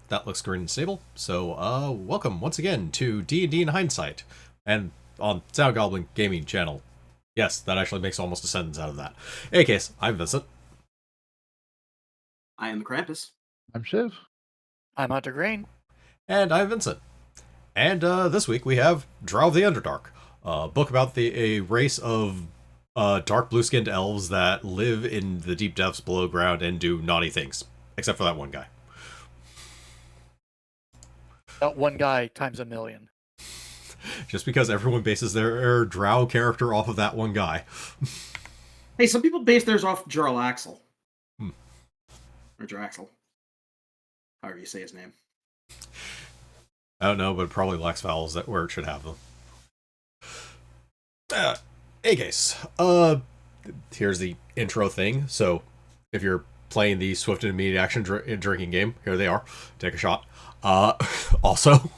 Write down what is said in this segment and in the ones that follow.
that looks green and stable. So, welcome once again to D&D in Hindsight, and on Sound Goblin Gaming channel. Yes, that actually makes almost a sentence out of that. In any case, I'm Vincent. I am the Krampus. I'm Shiv. I'm Hunter Green. And I'm Vincent. And this week we have Drow of the Underdark, a book about a race of dark blue-skinned elves that live in the deep depths below ground and do naughty things. Except for that one guy. That one guy times a million. Just because everyone bases their Drow character off of that one guy. Hey, some people base theirs off Jarl Axel. Or Draxel. However you say his name. I don't know, but it probably lacks vowels that where it should have them. Any case, here's the intro thing. So, if you're playing the swift and immediate action drinking game, here they are. Take a shot. Also,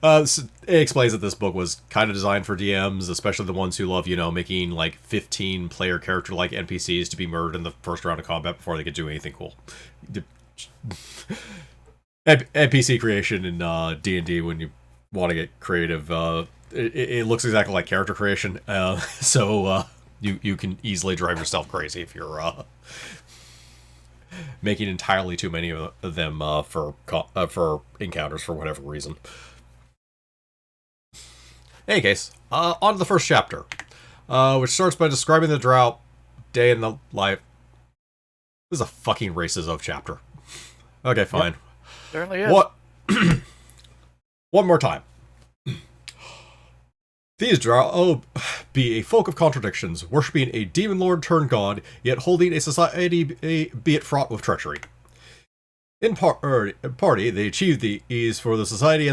it explains that this book was kind of designed for DMs, especially the ones who love, making like 15 player character-like NPCs to be murdered in the first round of combat before they could do anything cool. NPC creation in D&D, when you want to get creative, it looks exactly like character creation, so you can easily drive yourself crazy if you're making entirely too many of them for encounters for whatever reason. In any case, on to the first chapter, which starts by describing the Drow day in the life. This is a fucking racism chapter. Okay, fine. Yep. Certainly is. What? One more time. These Drow be a folk of contradictions, worshipping a demon lord turned god, yet holding a society be it fraught with treachery. In party, they achieve these, for the society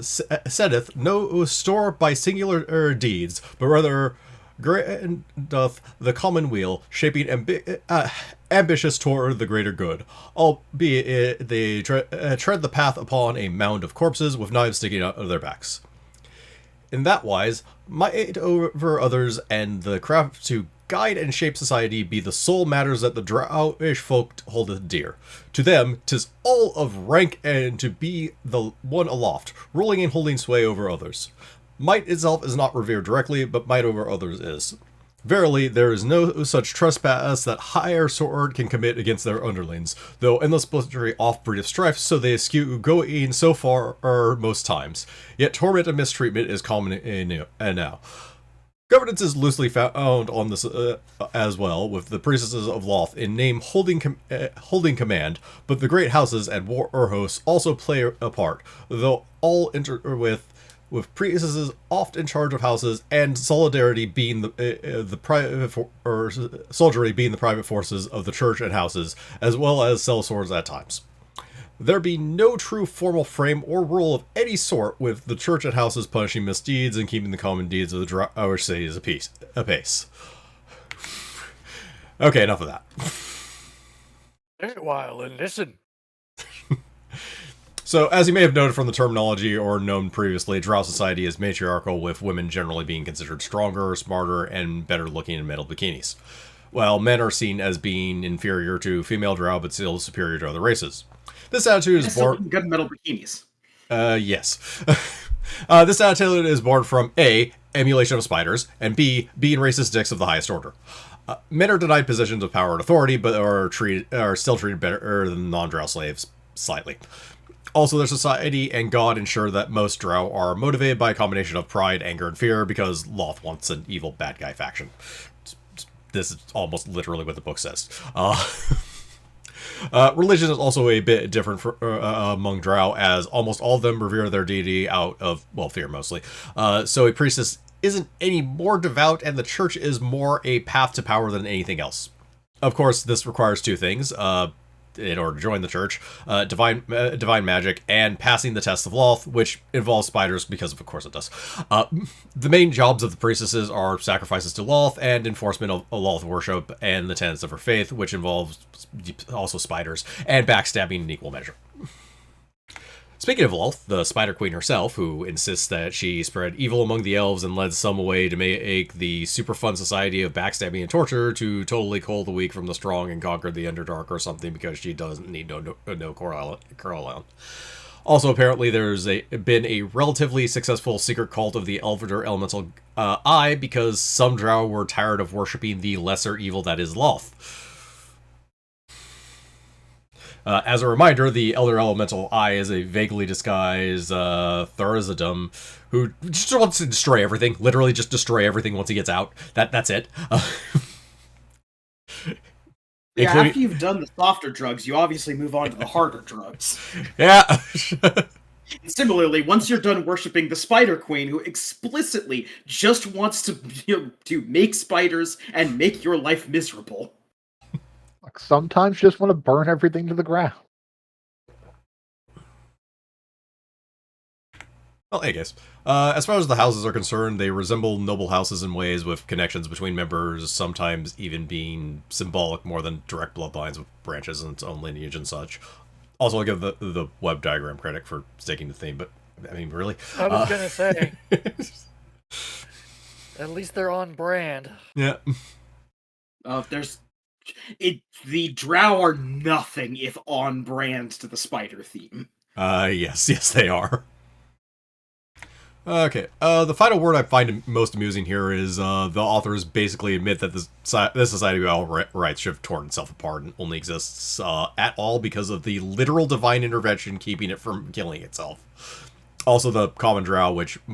setteth no store by singular deeds, but rather doth the common weal, shaping ambitious toward the greater good, albeit they tread the path upon a mound of corpses with knives sticking out of their backs. In that wise, might over others and the craft to guide and shape society be the sole matters that the Drowish folk holdeth dear. To them, 'tis all of rank and to be the one aloft, ruling and holding sway over others. Might itself is not revered directly, but might over others is. Verily, there is no such trespass that higher sword can commit against their underlings, though endless butchery oft breedeth strife, so they eschew going so far most times. Yet torment and mistreatment is common now. Governance is loosely found on this as well, with the priestesses of Loth in name holding command, but the great houses and war hosts also play a part, though all enter with priestesses oft in charge of houses, and solidarity being the private soldiery being the private forces of the church and houses, as well as sellswords at times. There be no true formal frame or rule of any sort, with the church and houses punishing misdeeds and keeping the common deeds of the Drowish cities apace. Okay, enough of that. Take a while and listen. So, as you may have noted from the terminology or known previously, Drow society is matriarchal, with women generally being considered stronger, smarter, and better looking in metal bikinis, while men are seen as being inferior to female Drow but still superior to other races. This attitude is born... Good metal bikinis. Yes. This attitude is born from A, emulation of spiders, and B, being racist dicks of the highest order. Men are denied positions of power and authority, but are still treated better than non-Drow slaves, slightly. Also, their society and God ensure that most Drow are motivated by a combination of pride, anger, and fear, because Loth wants an evil bad guy faction. This is almost literally what the book says. Religion is also a bit different among Drow, as almost all of them revere their deity out of, fear mostly. So a priestess isn't any more devout, and the church is more a path to power than anything else. Of course, this requires two things. In order to join the church, divine magic, and passing the test of Loth, which involves spiders, because of course it does. The main jobs of the priestesses are sacrifices to Loth and enforcement of Loth worship and the tenets of her faith, which involves also spiders, and backstabbing in equal measure. Speaking of Lolth, the Spider Queen herself, who insists that she spread evil among the elves and led some away to make the super fun society of backstabbing and torture to totally cull the weak from the strong and conquer the Underdark or something because she doesn't need no Corellon. Also, apparently, there's been a relatively successful secret cult of the Elvider Elemental Eye because some Drow were tired of worshipping the lesser evil that is Lolth. As a reminder, the Elder Elemental Eye is a vaguely disguised Thurzadum who just wants to destroy everything. Literally just destroy everything once he gets out. That's it. Yeah, after you've done the softer drugs, you obviously move on to the harder drugs. Yeah. And similarly, once you're done worshipping the Spider Queen, who explicitly just wants to make spiders and make your life miserable. Like sometimes you just want to burn everything to the ground. Well, I guess. As far as the houses are concerned, they resemble noble houses in ways with connections between members, sometimes even being symbolic more than direct bloodlines with branches in its own lineage and such. Also, I'll give the web diagram credit for sticking to theme, but, I mean, really? I was going to say, at least they're on brand. Yeah. The Drow are nothing if on brand to the spider theme. Yes, they are. Okay, the final word I find most amusing here is the authors basically admit that this society of all rights should have torn itself apart and only exists at all because of the literal divine intervention keeping it from killing itself. Also, the common Drow, which is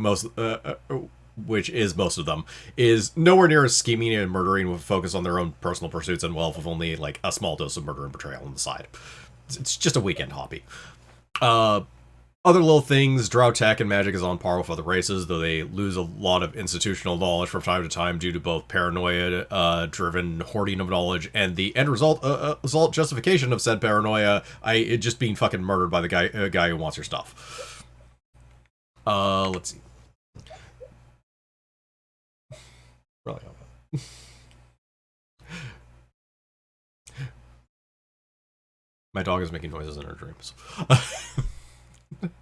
most of them, is nowhere near as scheming and murdering with a focus on their own personal pursuits and wealth with only like a small dose of murder and betrayal on the side. It's just a weekend hobby. Other little things, Drow tech and magic is on par with other races, though they lose a lot of institutional knowledge from time to time due to both paranoia-driven hoarding of knowledge and the end result justification of said paranoia, it just being fucking murdered by the guy who wants your stuff. Let's see. Really hope. My dog is making noises in her dreams.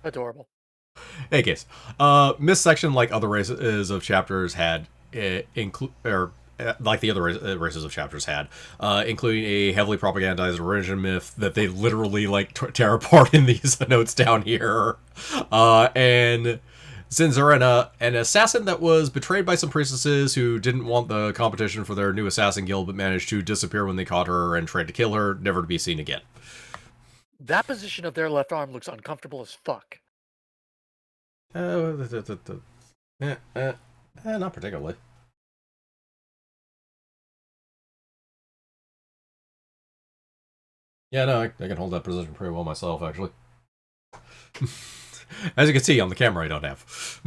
Adorable. Hey, case. This section, like other races of chapters, had like the other races of chapters had, including a heavily propagandized origin myth that they literally like tear apart in these notes down here, and since they're an assassin that was betrayed by some priestesses who didn't want the competition for their new assassin guild but managed to disappear when they caught her and tried to kill her, never to be seen again. That position of their left arm looks uncomfortable as fuck. Not particularly. Yeah, no, I can hold that position pretty well myself, actually. As you can see on the camera, I don't have.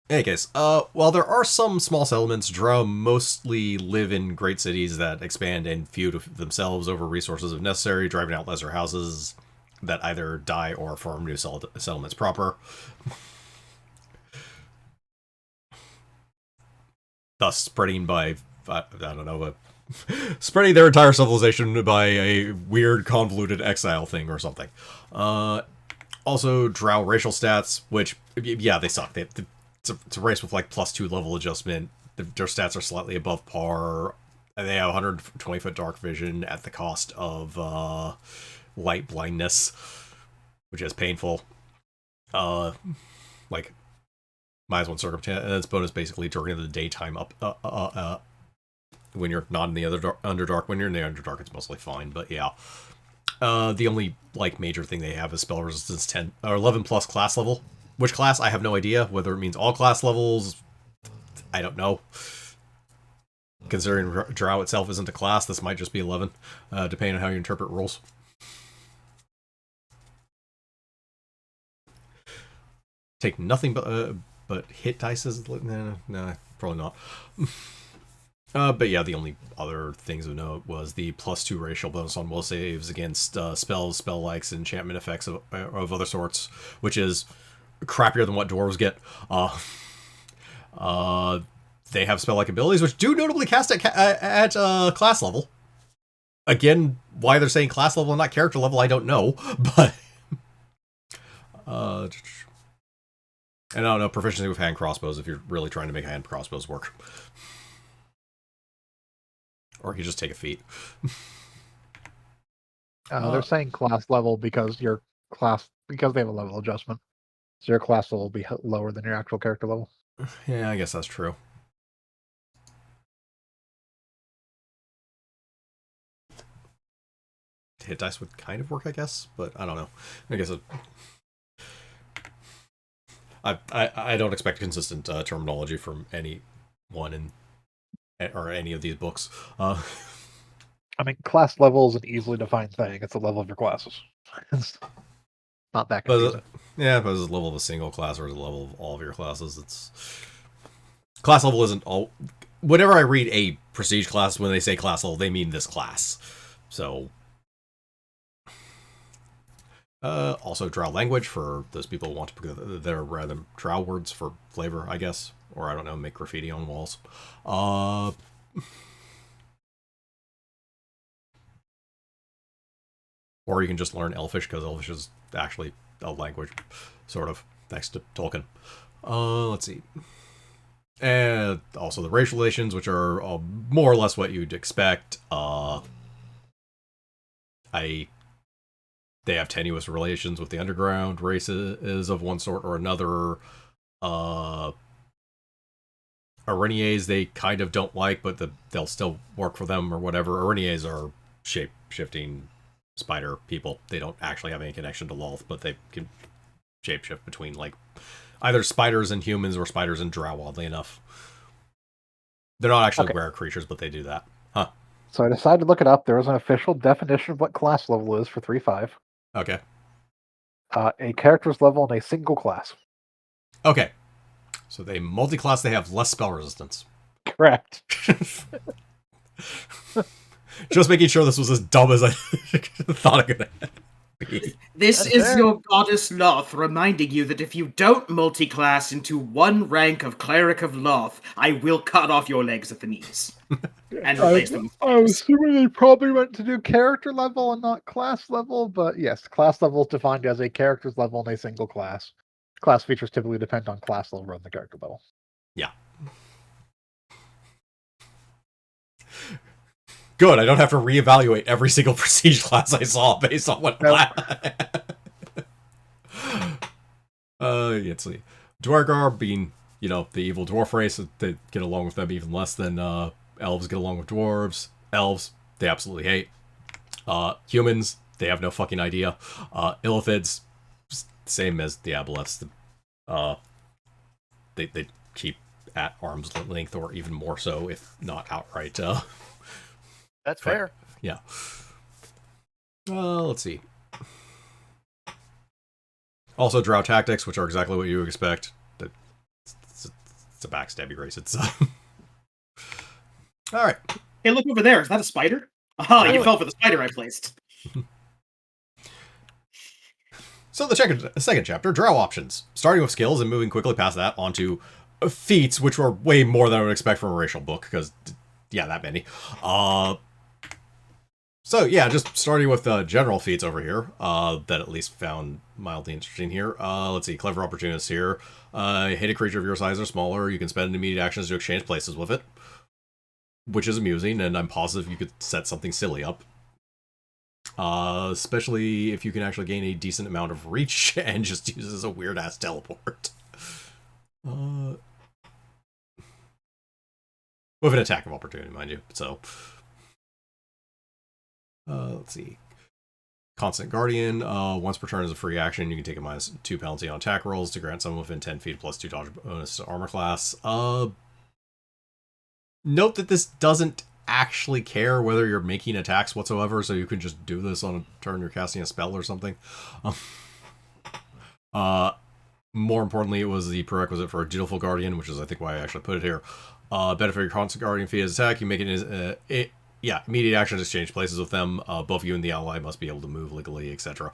In any case, while there are some small settlements, Drow mostly live in great cities that expand and feud themselves over resources if necessary, driving out lesser houses that either die or form new settlements proper. Thus spreading by, I don't know, spreading their entire civilization by a weird convoluted exile thing or something. Also, Drow racial stats, which, yeah, they suck. It's a race with like +2 level adjustment. Their stats are slightly above par. They have 120-foot dark vision at the cost of light blindness, which is painful. Like minus 1 circumstance, and it's bonus basically during the daytime when you're not in the Underdark. When you're in the Underdark, it's mostly fine, but yeah. The only like major thing they have is spell resistance 10 or 11 plus class level. Which class? I have no idea. Whether it means all class levels, I don't know. Considering Drow itself isn't a class, this might just be 11, depending on how you interpret rules. Take nothing but hit dice as no, probably not. But yeah, the only other things of note was the +2 racial bonus on will saves against spells, spell likes, and enchantment effects of other sorts, which is crappier than what dwarves get. They have spell-like abilities, which do notably cast at class level. Again, why they're saying class level and not character level, I don't know. But and I don't know, proficiency with hand crossbows if you're really trying to make hand crossbows work. Or you just take a feat. They're saying class level because they have a level adjustment. So your class level will be lower than your actual character level. Yeah, I guess that's true. Hit dice would kind of work, I guess, but I don't know. I guess I don't expect consistent terminology from anyone in or any of these books. I mean, class level is an easily defined thing. It's the level of your classes. It's not that confusing. Yeah, but is it the level of a single class or is it the level of all of your classes? It's class level isn't all. Whenever I read a prestige class, when they say class level, they mean this class. So, also Drow language for those people who want to put their random Drow words for flavor, I guess, or I don't know, make graffiti on walls. Or you can just learn Elfish, because Elfish is actually a language, sort of, thanks to Tolkien. Let's see. And also the racial relations, which are more or less what you'd expect. They have tenuous relations with the underground races of one sort or another. Areniers they kind of don't like, but they'll still work for them or whatever. Areniers are shape-shifting spider people. They don't actually have any connection to Lolth, but they can shapeshift between like either spiders and humans or spiders and Drow, oddly enough. They're not actually rare creatures, but they do that. Huh. So I decided to look it up. There is an official definition of what class level is for 3.5. Okay. A character's level in a single class. Okay. So they multi-class, they have less spell resistance. Correct. Just making sure this was as dumb as I thought it could be. This is your goddess Loth reminding you that if you don't multi-class into one rank of Cleric of Loth, I will cut off your legs at the knees. And replace them with I was assuming they probably went to do character level and not class level, but yes, class level is defined as a character's level in a single class. Class features typically depend on class level rather than the character level. Yeah. Good, I don't have to reevaluate every single prestige class I saw based on what class. Let's see. Dwargar being, the evil dwarf race, they get along with them even less than elves get along with dwarves. Elves, they absolutely hate. Humans, they have no fucking idea. Illithids, same as the Aboleths. They keep at arm's length, or even more so, if not outright. That's fair. Yeah. Let's see. Also, Drow tactics, which are exactly what you would expect. It's a backstabby race. It's all right. Hey, look over there. Is that a spider? Aha, you fell for the spider I placed. So the second chapter, Drow options. Starting with skills and moving quickly past that onto feats, which were way more than I would expect from a racial book, because, yeah, that many. So, yeah, just starting with general feats over here, that at least found mildly interesting here. Let's see, clever opportunists here. Hit a creature of your size or smaller, you can spend immediate actions to exchange places with it, which is amusing, and I'm positive you could set something silly up. Especially if you can actually gain a decent amount of reach and just use it as a weird-ass teleport. With an attack of opportunity, mind you, so... let's see. Constant Guardian. Once per turn is a free action. You can take a -2 penalty on attack rolls to grant someone within 10 feet plus 2 dodge bonus to armor class. Note that this doesn't actually care whether you're making attacks whatsoever, so you can just do this on a turn you're casting a spell or something. More importantly, it was the prerequisite for a Dutiful Guardian, which is, I think, why I actually put it here. Benefit your Constant Guardian feat as attack. You make it immediate action to exchange places with them. Both you and the ally must be able to move legally, etc.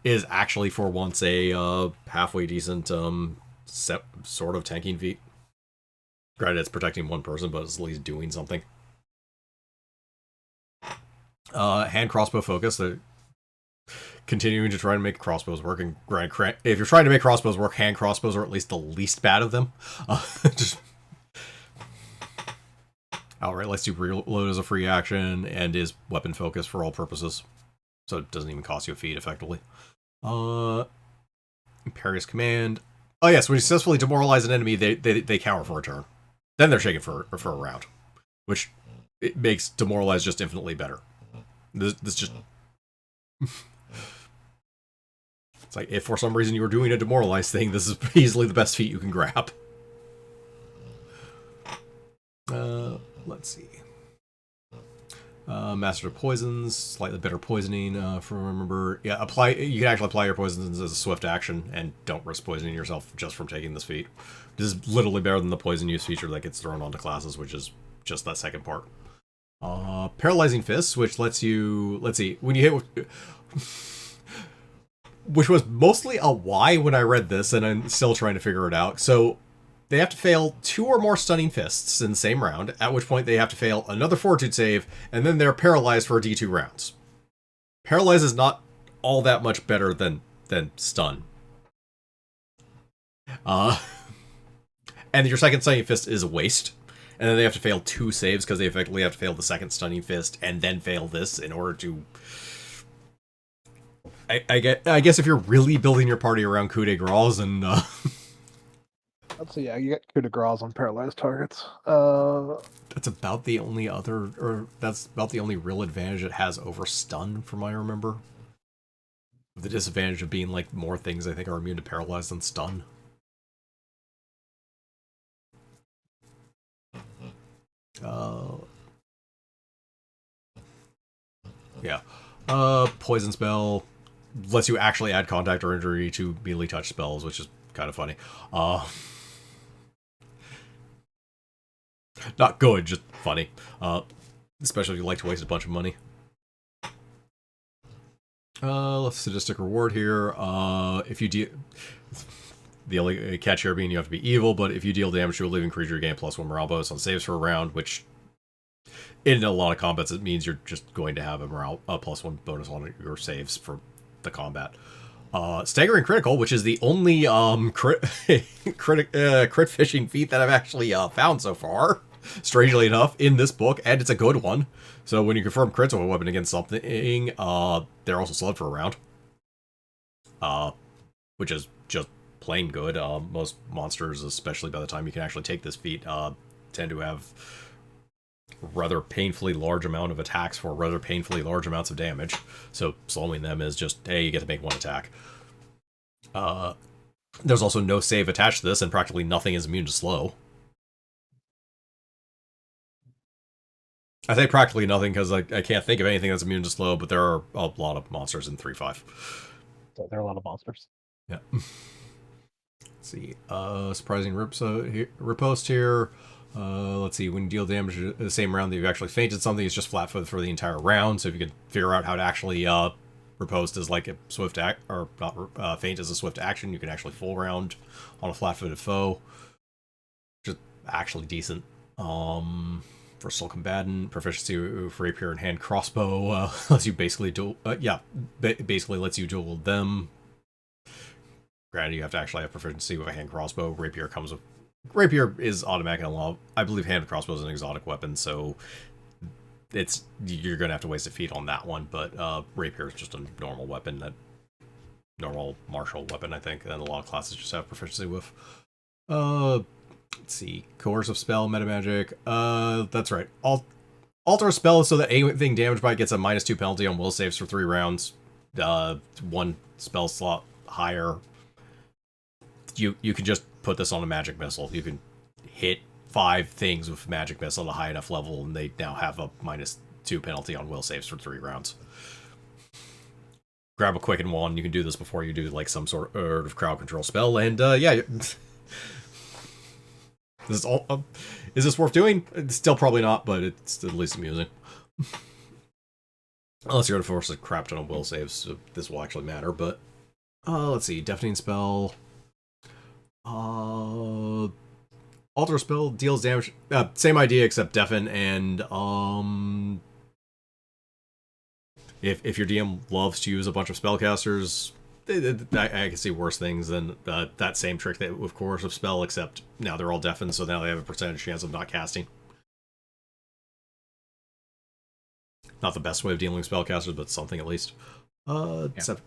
Is actually, for once, a halfway decent sort of tanking feat. Granted, it's protecting one person, but it's at least doing something. Hand crossbow focus. They're continuing to try to make crossbows work. And if you're trying to make crossbows work, hand crossbows are at least the least bad of them. Just outright lets you reload as a free action and is weapon focus for all purposes. So it doesn't even cost you a feat, effectively. Imperious Command. Oh yes, when you successfully demoralize an enemy, they counter for a turn. Then they're shaken for a round. Which it makes demoralize just infinitely better. This just... It's like, if for some reason you were doing a demoralize thing, this is easily the best feat you can grab. Let's see. Master of Poisons, slightly better poisoning, remember. Yeah, you can actually apply your poisons as a swift action, and don't risk poisoning yourself just from taking this feat. This is literally better than the poison use feature that gets thrown onto classes, which is just that second part. Paralyzing Fists, which lets you... Let's see, when you hit with... which was mostly a why when I read this, and I'm still trying to figure it out. So, they have to fail 2 or more Stunning Fists in the same round, at which point they have to fail another Fortitude save, and then they're paralyzed for D2 rounds. Paralyze is not all that much better than Stun. And your second Stunning Fist is a waste. And then they have to fail 2 saves, because they effectively have to fail the second Stunning Fist, and then fail this in order to... I guess if you're really building your party around coup de grace and... Let's see, yeah, you get coup de grace on paralyzed targets. That's about the only that's about the only real advantage it has over stun, from what I remember. The disadvantage of being, like, more things I think are immune to paralyze than stun. Yeah. Poison spell lets you actually add contact or injury to melee touch spells, which is kind of funny. Not good, just funny. Especially if you like to waste a bunch of money. Let's sadistic reward here. If you deal... The only catch here being you have to be evil, but if you deal damage to a living creature, you gain +1 morale bonus on saves for a round, which in a lot of combats it means you're just going to have a morale +1 bonus on your saves for the combat. Staggering Critical, which is the only crit fishing feat that I've actually found so far, strangely enough, in this book, and it's a good one. So when you confirm crits with a weapon against something, they're also slowed for a round. Which is just plain good. Most monsters, especially by the time you can actually take this feat, tend to have rather painfully large amount of attacks for rather painfully large amounts of damage. So slowing them is just, hey, you get to make 1 attack. There's also no save attached to this, and practically nothing is immune to slow. I say practically nothing because I can't think of anything that's immune to slow, but there are a lot of monsters in 3.5. So there are a lot of monsters. Yeah. Let's see. Surprising riposte here. Let's see. When you deal damage in the same round that you've actually fainted something, it's just flat-footed for the entire round. So if you could figure out how to actually riposte as like a swift act, or not faint as a swift action, you can actually full round on a flat-footed foe. Just actually decent. For Soul Combatant, proficiency for rapier and hand crossbow lets you basically basically lets you duel them. Granted, you have to actually have proficiency with a hand crossbow. Rapier is automatic and law. I believe hand crossbow is an exotic weapon, so you're gonna have to waste a feat on that one. But rapier is just a normal weapon, normal martial weapon, I think, and a lot of classes just have proficiency with. Let's see. Coercive spell, metamagic. That's right. Alter a spell so that anything damaged by it gets a -2 penalty on will saves for 3 rounds. 1 spell slot higher. You can just put this on a magic missile. You can hit 5 things with magic missile at a high enough level, and they now have a -2 penalty on will saves for 3 rounds. Grab a quicken one. You can do this before you do like some sort of crowd control spell, and yeah. This is all. Is this worth doing? It's still probably not, but it's at least amusing. Unless you're going to force a crap ton of will saves, so this will actually matter. But let's see, deafening spell. Alter spell deals damage. Same idea except deafen and If your DM loves to use a bunch of spellcasters, I can see worse things than that same trick that with Coercive Spell, except now they're all deafened, so now they have a percentage chance of not casting. Not the best way of dealing with spellcasters, but something at least. Except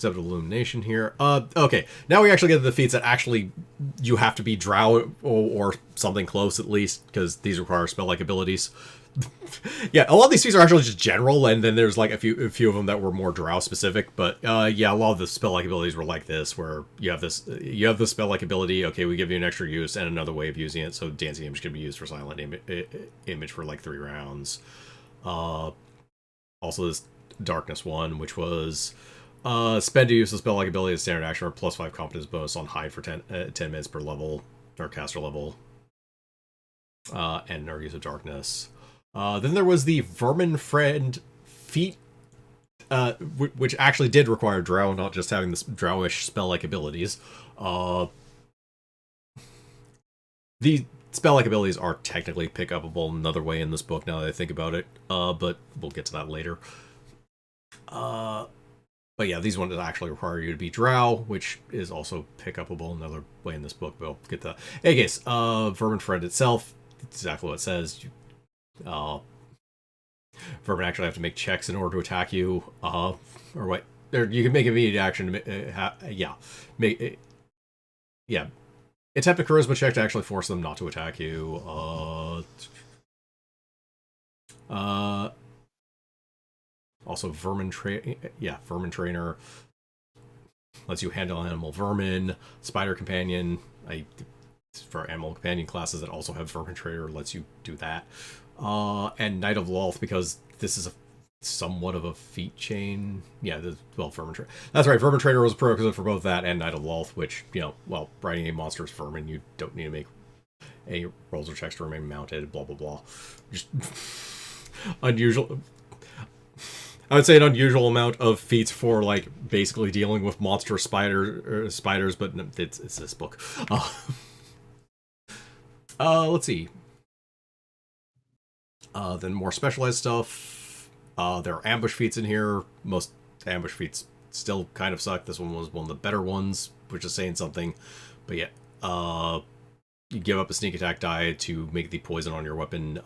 Illumination here. Okay, now we actually get to the feats that actually you have to be Drow or something close at least, because these require spell-like abilities. Yeah, a lot of these feats are actually just general, and then there's like a few of them that were more Drow specific. But yeah, a lot of the spell-like abilities were like this, where you have the spell-like ability. Okay, we give you an extra use and another way of using it. So Dancing Image can be used for Silent Image for like 3 rounds. Also this Darkness one, which was spend to use the spell-like ability as standard action or +5 competence bonus on hide for 10 minutes per level or caster level, and our use of Darkness. Then there was the Vermin Friend feat, which actually did require Drow, not just having this Drowish spell-like abilities. The spell-like abilities are technically pick-upable another way in this book now that I think about it, but we'll get to that later. But yeah, these ones actually require you to be Drow, which is also pick-upable another way in this book, but we'll get to that. In any case, Vermin Friend itself, exactly what it says. Vermin actually have to make checks in order to attack you, or what? You can make immediate action. Attempt a charisma check to actually force them not to attack you. Also, Vermin Trainer lets you handle animal vermin. Spider Companion, for animal companion classes that also have Vermin Trainer, lets you do that. And Knight of Lolth, because this is somewhat of a feat chain. Yeah, Vermin Trainer. That's right, Vermin Trainer was a prerequisite for both that and Knight of Lolth, which, riding a monster's vermin, you don't need to make any rolls or checks to remain mounted, blah, blah, blah. Just unusual. I would say an unusual amount of feats for, like, basically dealing with monster spiders, but it's this book. Let's see. Then more specialized stuff. There are ambush feats in here. Most ambush feats still kind of suck. This one was one of the better ones, which is saying something. But yeah, you give up a sneak attack die to make the poison on your weapon,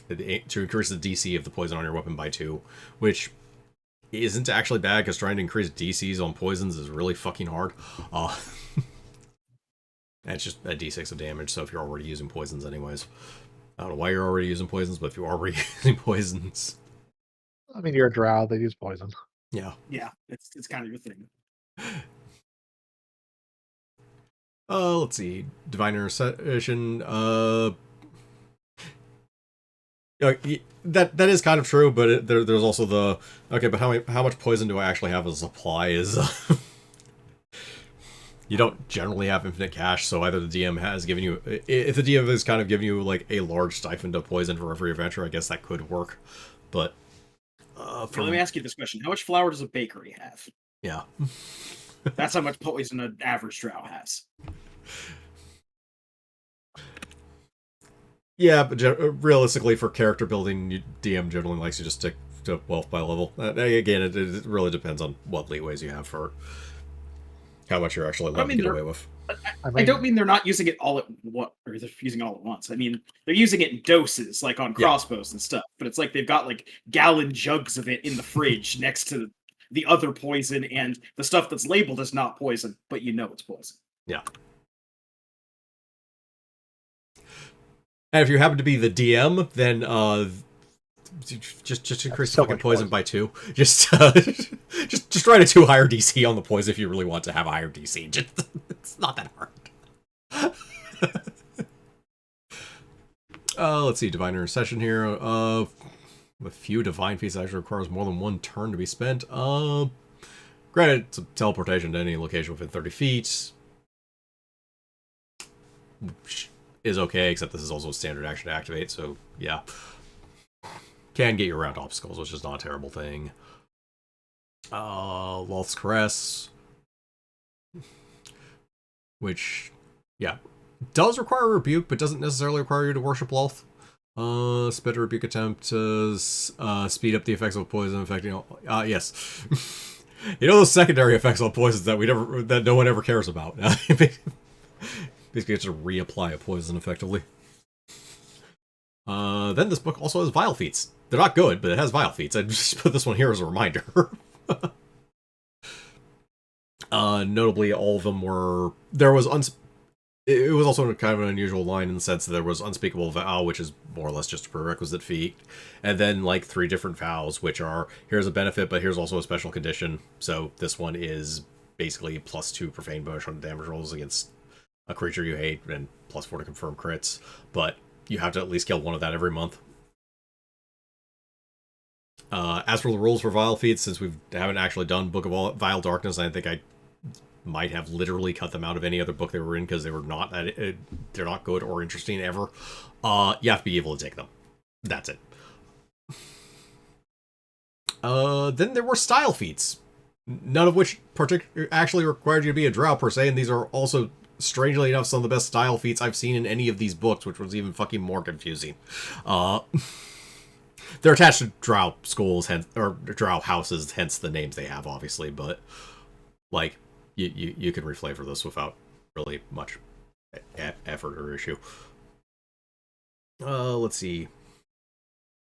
to increase the DC of the poison on your weapon by 2, which isn't actually bad, because trying to increase DCs on poisons is really fucking hard. And it's just a D6 of damage, so if you're already using poisons anyways. I don't know why you're already using poisons, but if you're already using poisons... I mean, you're a Drow, they use poison. Yeah. Yeah, it's kind of your thing. Let's see. Divine Intercession, that is kind of true, but there's also the... Okay, but how much poison do I actually have as a supply is... You don't generally have infinite cash, so either the DM has given you... If the DM is kind of giving you, like, a large stipend of poison for every adventure, I guess that could work. But... Let me ask you this question. How much flour does a bakery have? Yeah. That's how much poison an average Drow has. Yeah, but realistically, for character building, DM generally likes to just stick to wealth by level. Again, it really depends on what leeways you have for how much you're actually allowed to get away with. I don't mean they're not using it all at what, or they're using it all at once. I mean, they're using it in doses, like on crossbows and stuff. But it's like they've got like gallon jugs of it in the fridge next to the other poison and the stuff that's labeled as not poison, but you know it's poison. Yeah. And if you happen to be the DM, then just increase the fucking poison by 2. Just try to 2 higher DC on the poison if you really want to have a higher DC. It's not that hard. Let's see, Divine Intercession here. With few divine feats actually requires more than 1 turn to be spent. Granted, it's a teleportation to any location within 30 feet. Which is okay, except this is also a standard action to activate, so yeah. Can get you around obstacles, which is not a terrible thing. Lolth's Caress. Which, yeah, does require a rebuke, but doesn't necessarily require you to worship Lolth. Sped rebuke attempt to speed up the effects of poison affecting all. Yes. You know those secondary effects on poisons that no one ever cares about. Basically, it's to reapply a poison effectively. Then this book also has Vile Feats. They're not good, but it has Vile Feats. I just put this one here as a reminder. Notably, all of them were... It was also kind of an unusual line in the sense that there was Unspeakable Vow, which is more or less just a prerequisite feat, and then like 3 different vows, which are, here's a benefit, but here's also a special condition. So this one is basically +2 profane bonus on damage rolls against a creature you hate, and +4 to confirm crits, but you have to at least kill one of that every month. As for the rules for Vile Feats, since we haven't actually done Book of Vile Darkness, I think I might have literally cut them out of any other book they were in because they were not they're not good or interesting ever. You have to be able to take them. That's it. Then there were style feats, none of which actually required you to be a drow per se, and these are also, strangely enough, some of the best style feats I've seen in any of these books, which was even fucking more confusing. They're attached to drow schools, or drow houses, hence the names they have, obviously, but like, you can reflavor this without really much effort or issue. Let's see.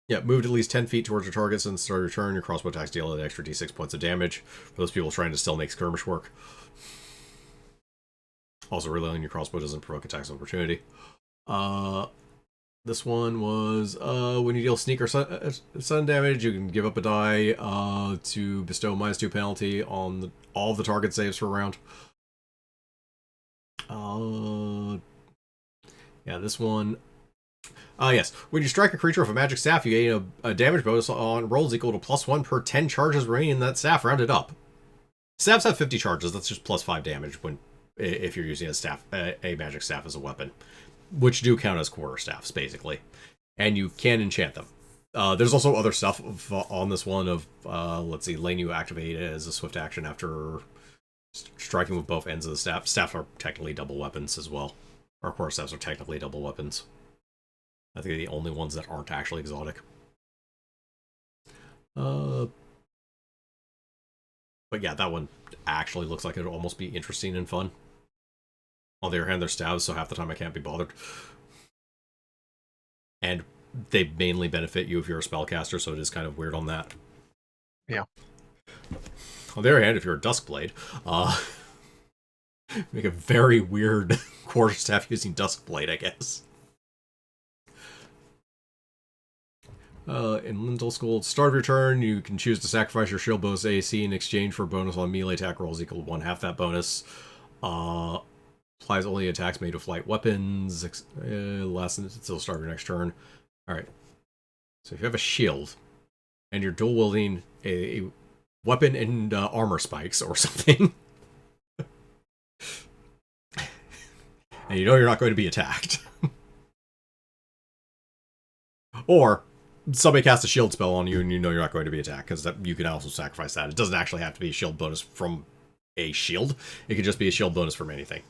Yeah, moved at least 10 feet towards your target since the start of your turn. Your crossbow attacks deal an extra d6 points of damage for those people trying to still make skirmish work. Also, reloading your crossbow doesn't provoke attacks of opportunity. This one was when you deal sneak or sudden damage, you can give up a die to bestow -2 penalty on all of the target saves for a round. Yeah, this one. Yes. When you strike a creature with a magic staff, you gain a damage bonus on rolls equal to +1 per 10 charges remaining in that staff, rounded up. Staffs have 50 charges. That's just +5 damage if you're using a magic staff as a weapon, which do count as quarterstaffs, basically. And you can enchant them. There's also other stuff on this one of, let's see, letting you activate it as a swift action after striking with both ends of the staff. Staffs are technically double weapons as well. Or quarterstaffs are technically double weapons. I think they're the only ones that aren't actually exotic. But yeah, that one actually looks like it would almost be interesting and fun. On the other hand, they're stabs, so half the time I can't be bothered. And they mainly benefit you if you're a spellcaster, so it is kind of weird on that. Yeah. On the other hand, if you're a Duskblade, make a very weird quarterstaff using Duskblade, I guess. In Lindell School, at the start of your turn, you can choose to sacrifice your shield bonus AC in exchange for a bonus on melee attack rolls equal to 1/2 that bonus. Applies only attacks made with light weapons. Lasts until the start of your next turn. Alright. So if you have a shield, and you're dual wielding a weapon and armor spikes or something, and you know you're not going to be attacked. Or somebody casts a shield spell on you and you know you're not going to be attacked, because you can also sacrifice that. It doesn't actually have to be a shield bonus from a shield. It could just be a shield bonus from anything.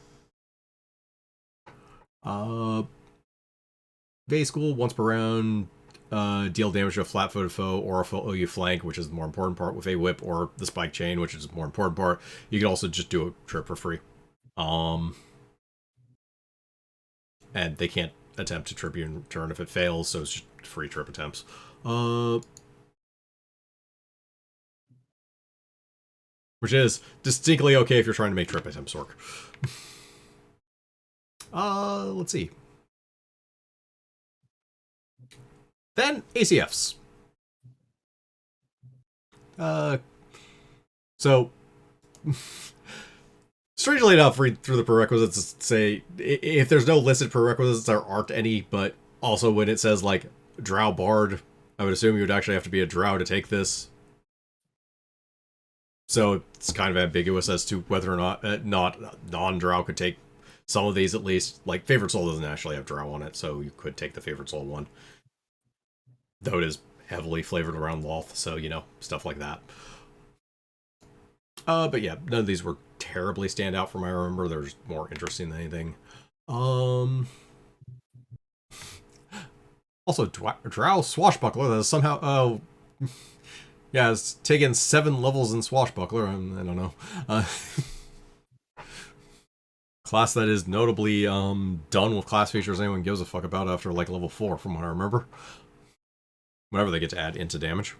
Base school, once per round, deal damage to a flat-footed foe or a foe you flank, which is the more important part, with a whip, or the spike chain, which is the more important part. You can also just do a trip for free. And they can't attempt to trip you in turn if it fails, so it's just free trip attempts. Which is distinctly okay if you're trying to make trip attempts work. Let's see. Then ACFs. So strangely enough, read through the prerequisites to say if there's no listed prerequisites, there aren't any, but also when it says like Drow Bard, I would assume you would actually have to be a Drow to take this. So it's kind of ambiguous as to whether or not non-Drow could take some of these at least. Like Favorite Soul doesn't actually have Drow on it, so you could take the Favorite Soul one. Though it is heavily flavored around Loth, so, you know, stuff like that. But yeah, none of these were terribly stand out from what I remember. They're more interesting than anything. Also, Drow Swashbuckler that is somehow, yeah, it's taken 7 levels in Swashbuckler, I don't know. Class that is notably done with class features anyone gives a fuck about after like level 4, from what I remember. Whenever they get to add into damage.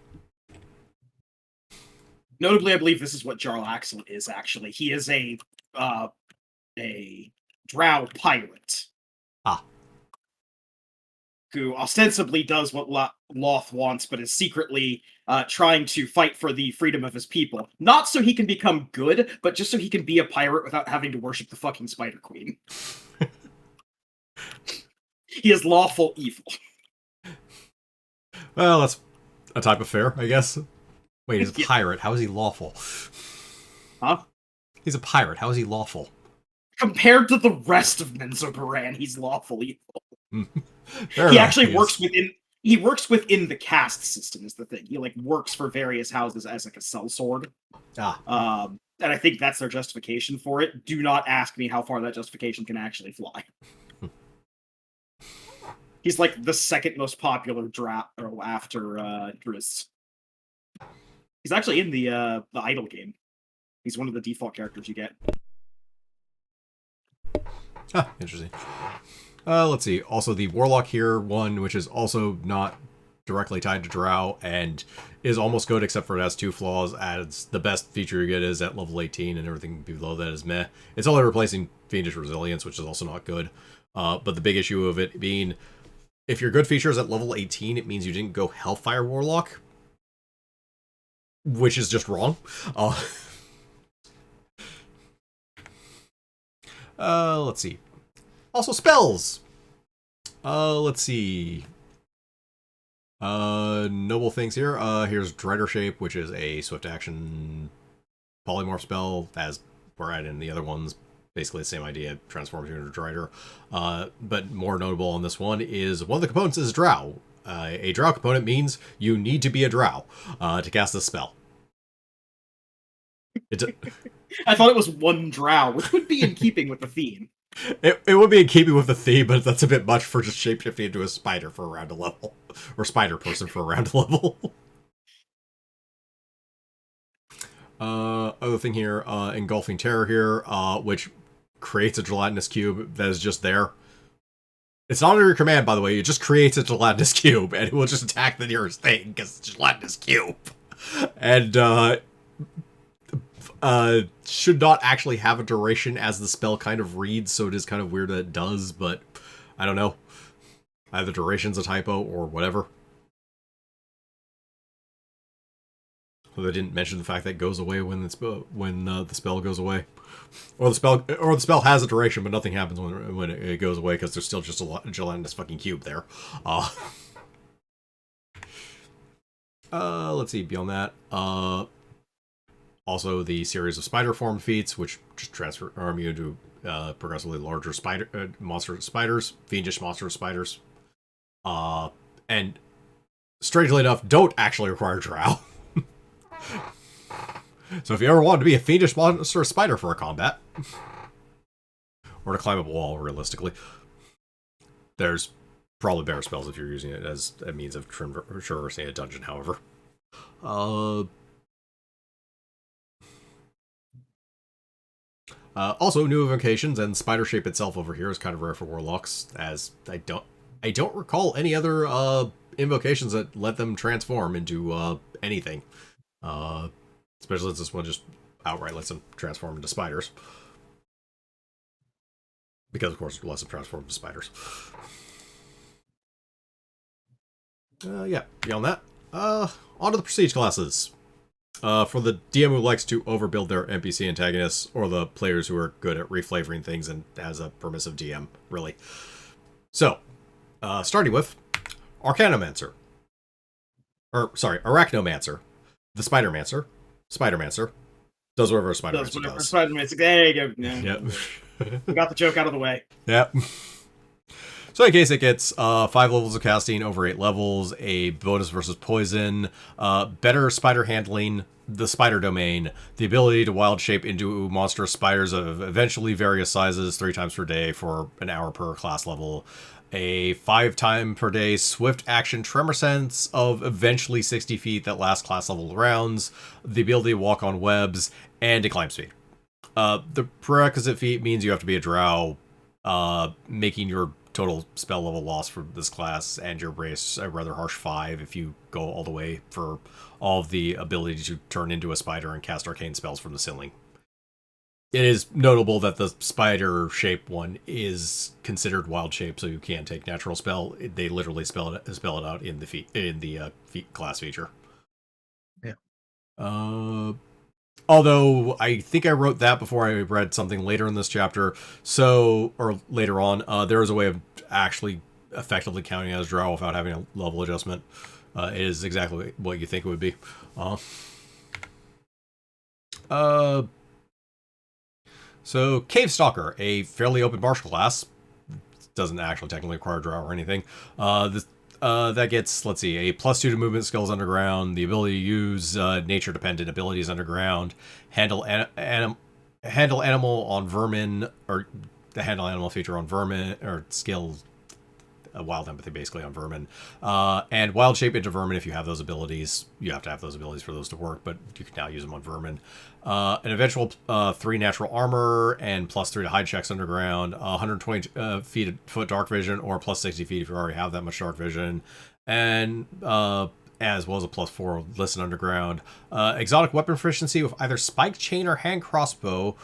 Notably, I believe this is what Jarl Axel is, actually. He is a drow pirate. Ah. Who ostensibly does what Loth wants, but is secretly trying to fight for the freedom of his people. Not so he can become good, but just so he can be a pirate without having to worship the fucking Spider Queen. He is lawful evil. Well, that's a type of fair, I guess. Wait, he's a pirate. How is he lawful? Huh? He's a pirate. How is he lawful? Compared to the rest of Menzoberran, he's lawful evil. He actually works within. He works within the caste system. Is the thing. He like works for various houses as like a sellsword. Ah. And I think that's their justification for it. Do not ask me how far that justification can actually fly. He's like the second most popular Drow after Driz. He's actually in the idle game. He's one of the default characters you get. Ah, interesting. Let's see. Also, the Warlock here one, which is also not directly tied to Drow and is almost good, except for it has 2 flaws. Adds the best feature you get is at level 18, and everything below that is meh. It's only replacing Fiendish Resilience, which is also not good. But the big issue of it being, if your good feature is at level 18, it means you didn't go Hellfire Warlock, which is just wrong. Let's see. Also spells. Let's see. Noble things here. Here's Dreader Shape, which is a swift action polymorph spell, as we're at in the other ones. Basically the same idea, transforms you into Dreader. But more notable on this one is one of the components is Drow. A Drow component means you need to be a Drow to cast this spell. I thought it was one Drow, which would be in keeping with the theme. It would be in keeping with the theme, but that's a bit much for just shapeshifting into a spider for around a level. Or spider person for around a level. Other thing here, Engulfing Terror here, which creates a gelatinous cube that is just there. It's not under your command, by the way. It just creates a gelatinous cube, and it will just attack the nearest thing, because it's a gelatinous cube. And, should not actually have a duration as the spell kind of reads, so it is kind of weird that it does, but I don't know. Either duration's a typo or whatever. So they didn't mention the fact that it goes away when the spell goes away, or the spell has a duration, but nothing happens when it goes away because there's still just a gelatinous fucking cube there. Let's see. Beyond that, also the series of spider form feats, which just transform you into progressively larger monster spiders, fiendish monster spiders, and strangely enough, don't actually require Drow. So if you ever wanted to be a fiendish monster spider for a combat, or to climb up a wall, realistically, there's probably better spells if you're using it as a means of traversing a dungeon, however. Also, new invocations, and spider shape itself over here is kind of rare for warlocks, as I don't recall any other invocations that let them transform into anything. Especially since this one just outright lets them transform into spiders. Because, of course, it lets them transform into spiders. Yeah, beyond that, on to the prestige classes. For the DM who likes to overbuild their NPC antagonists, or the players who are good at reflavoring things and has a permissive DM, really. So, starting with Arcanomancer. Arachnomancer. The Spidermancer. Spidermancer. Does whatever a Spidermancer does. Spidermancer. There you go. Yeah. Yep. We got the joke out of the way. Yep. So in case it gets 5 levels of casting over 8 levels, a bonus versus poison, better spider handling, the spider domain, the ability to wild shape into monstrous spiders of eventually various sizes 3 times per day for an hour per class level, a 5 time per day swift action tremor sense of eventually 60 feet that lasts class level rounds, the ability to walk on webs, and a climb speed. The prerequisite feat means you have to be a drow, making your total spell level loss for this class and your race a rather harsh 5 if you go all the way for all of the ability to turn into a spider and cast arcane spells from the ceiling. It is notable that the spider shape one is considered wild shape, so you can take natural spell. They literally spell it out in the feat class feature. Yeah. Although I think I wrote that before I read something later in this chapter, or later on, there is a way of actually effectively counting as drow without having a level adjustment. It is exactly what you think it would be. So, Cave Stalker, a fairly open martial class, doesn't actually technically require drow or anything. That gets, let's see, a +2 to movement skills underground, the ability to use nature-dependent abilities underground, handle animal on vermin, or the handle animal feature on vermin, or skill wild empathy basically on vermin, and wild shape into vermin. If you have those abilities, you have to have those abilities for those to work, but you can now use them on vermin. An eventual 3 natural armor and +3 to hide checks underground, 120 foot dark vision, or +60 feet if you already have that much dark vision, and as well as a +4 listen underground. Exotic weapon proficiency with either spike chain or hand crossbow,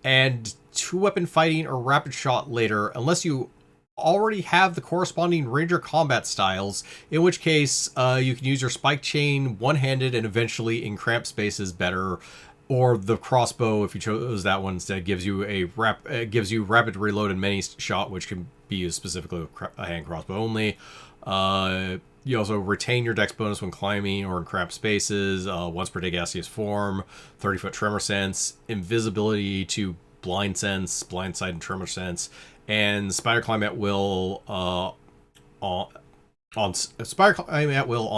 and 2-weapon fighting or rapid shot later, unless you already have the corresponding ranger combat styles, in which case you can use your spike chain one-handed and eventually in cramped spaces better, or the crossbow if you chose that one instead gives you rapid reload and many shot, which can be used specifically with a hand crossbow only. You also retain your dex bonus when climbing or in cramped spaces, once per day gaseous form, 30-foot tremor sense, invisibility to blind sense, blind sight and tremor sense, and spider climb at will on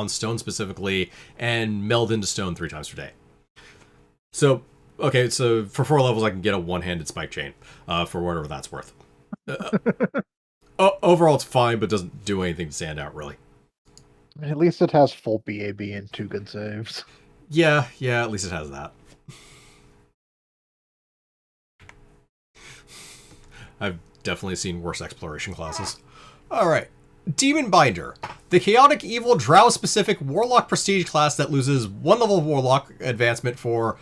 stone specifically, and meld into stone 3 times per day. So, okay, so for 4 levels, I can get a one-handed spike chain for whatever that's worth. Overall, it's fine, but doesn't do anything to stand out, really. At least it has full BAB and 2 good saves. Yeah, at least it has that. I've definitely seen worse exploration classes. Alright. Demon Binder. The chaotic evil drow-specific warlock prestige class that loses 1 level of warlock advancement for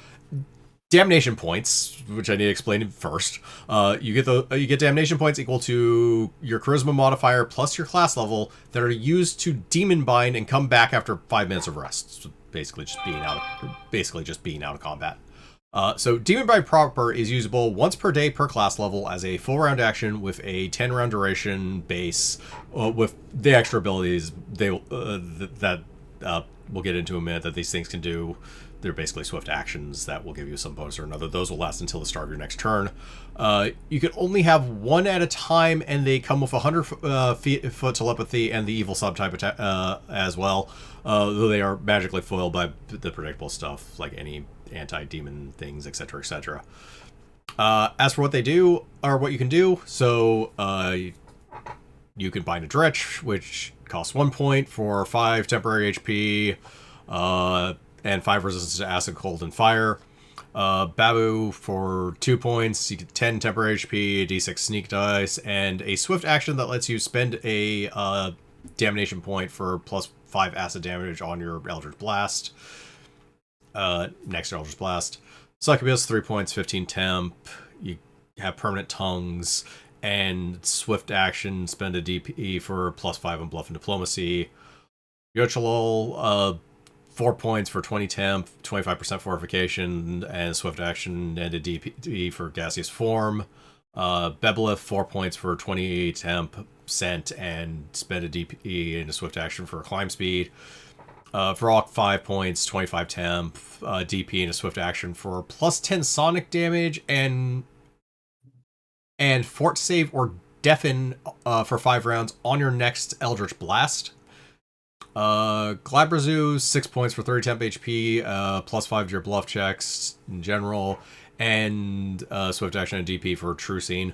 damnation points, which I need to explain first. You get damnation points equal to your charisma modifier plus your class level that are used to demon bind and come back after 5 minutes of rest. So basically just being out of combat. So Demon Bind proper is usable once per day per class level as a full round action with a 10 round duration base, with the extra abilities that we'll get into in a minute that these things can do. They're basically swift actions that will give you some bonus or another. Those will last until the start of your next turn. You can only have 1 at a time, and they come with 100-foot telepathy and the evil subtype as well, though they are magically foiled by the predictable stuff, like any anti-demon things, etc., etc. As for what they do, or what you can do, so you can bind a Dretch, which costs 1 point for 5 temporary HP, and 5 resistance to acid, cold, and fire. Babu for 2 points, you get 10 temporary HP, a d6 sneak dice, and a swift action that lets you spend a damnation point for +5 acid damage on your Eldritch Blast. Next Eldritch Blast. Succubus, 3 points, 15 temp. You have permanent tongues, and swift action, spend a DP for +5 on bluff and diplomacy. Yochalol, 4 points for 20 temp, 25% fortification, and swift action and a DP for gaseous form. Bebolith, 4 points for 20 temp, scent, and spend a DP and a swift action for climb speed. Vrock, 5 points, 25 temp, DP and a swift action for +10 sonic damage, and fort save or deafen for 5 rounds on your next Eldritch Blast. Glabrazu, 6 points for 30 temp HP, +5 to your bluff checks in general, and swift action and DP for True Scene.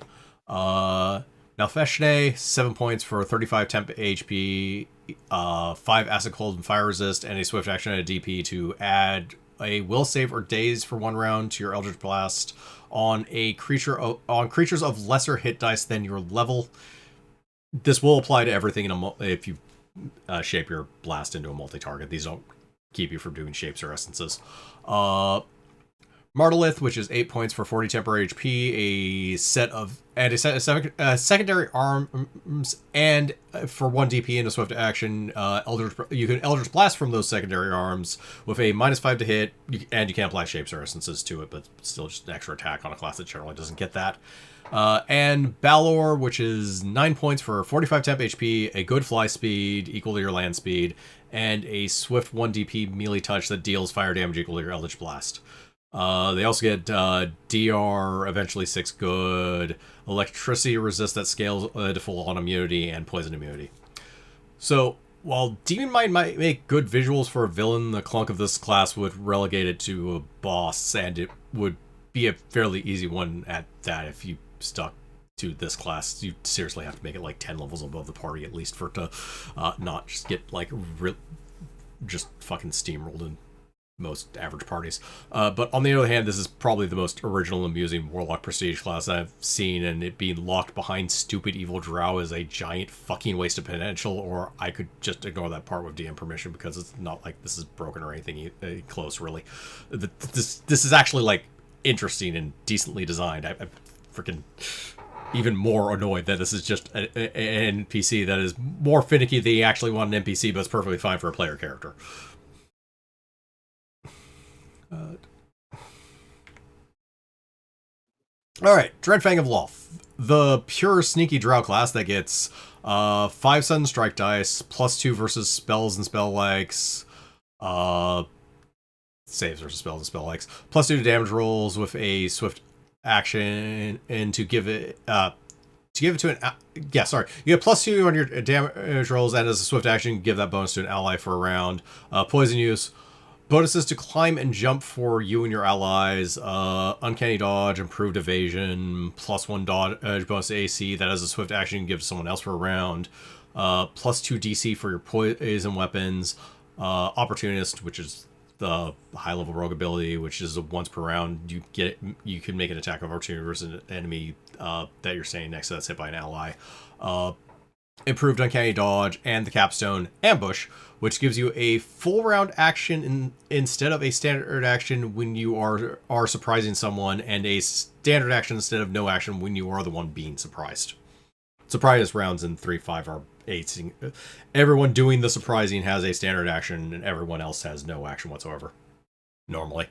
Nalfeshne, 7 points for 35 temp HP, 5 acid cold and fire resist, and a swift action and a DP to add a will save or daze for 1 round to your Eldritch Blast on creatures of lesser hit dice than your level. This will apply to everything if you shape your blast into a multi-target. These don't keep you from doing shapes or essences. Martelith, which is 8 points for 40 temporary HP, a set of secondary arms, and for 1 DP and a swift action, you can Eldritch Blast from those secondary arms with a -5 to hit, and you can't apply shapes or essences to it, but still just an extra attack on a class that generally doesn't get that. And Balor, which is 9 points for 45 temp HP, a good fly speed equal to your land speed, and a swift 1 DP melee touch that deals fire damage equal to your Eldritch Blast. They also get DR, eventually 6 good, electricity resist that scales to full-on immunity, and poison immunity. So, while Demon Mind might make good visuals for a villain, the clunk of this class would relegate it to a boss, and it would be a fairly easy one at that if you stuck to this class. You seriously have to make it like 10 levels above the party at least for it to not just get like just fucking steamrolled in most average parties. But on the other hand, this is probably the most original and amusing Warlock Prestige class I've seen, and it being locked behind stupid evil Drow is a giant fucking waste of potential, or I could just ignore that part with DM permission because it's not like this is broken or anything close, really. This is actually like interesting and decently designed. I'm freaking even more annoyed that this is just an NPC that is more finicky than you actually want an NPC, but it's perfectly fine for a player character. Alright, Dreadfang of Loth. The pure sneaky Drow class that gets 5 sudden strike dice, +2 versus spells and spell likes, saves versus spells and spell likes, +2 to damage rolls with a swift action, and to give it to an you get +2 on your damage rolls, and as a swift action, give that bonus to an ally for a round. Poison use. Bonuses to climb and jump for you and your allies. Uncanny dodge, improved evasion, +1 dodge bonus to AC that as a swift action you can give to someone else for a round. +2 DC for your poison weapons. Opportunist, which is the high level rogue ability, which is a once per round. You can make an attack of opportunity versus an enemy that you're standing next to that's hit by an ally. Improved uncanny dodge, and the capstone ambush, which gives you a full round action instead of a standard action when you are surprising someone, and a standard action instead of no action when you are the one being surprised. Surprise rounds in 3.5 are 8. Everyone doing the surprising has a standard action, and everyone else has no action whatsoever. Normally.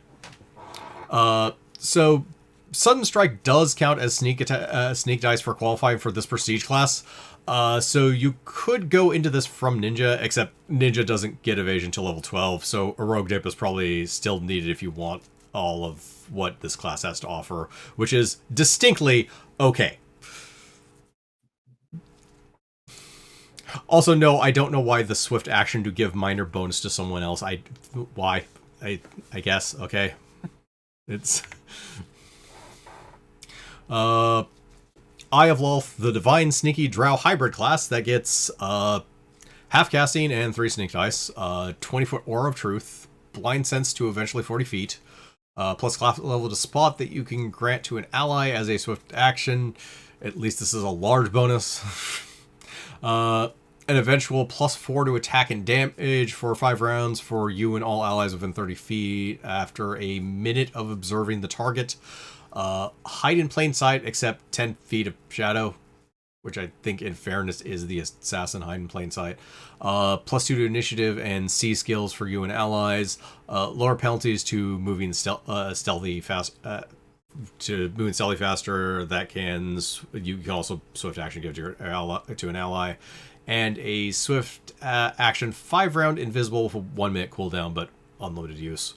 So Sudden Strike does count as sneak dice for qualifying for this prestige class. So you could go into this from Ninja, except Ninja doesn't get evasion till level 12, so a Rogue Dip is probably still needed if you want all of what this class has to offer, which is distinctly okay. Also, no, I don't know why the swift action to give minor bonus to someone else. Why? I guess, okay. It's... Eye of Loth, the Divine Sneaky Drow Hybrid class that gets half casting and 3 sneak dice, 20-foot Aura of Truth, Blind Sense to eventually 40 feet, plus class level to spot that you can grant to an ally as a swift action. At least this is a large bonus. An eventual +4 to attack and damage for 5 rounds for you and all allies within 30 feet after a minute of observing the target. Hide in plain sight except 10 feet of shadow, which I think in fairness is the assassin hide in plain sight. +2 to initiative and C skills for you and allies. Lower penalties to moving stealthy fast. To moving stealthy faster. You can also swift action give to an ally, and a swift action 5 round invisible with a 1 minute cooldown, but unlimited use.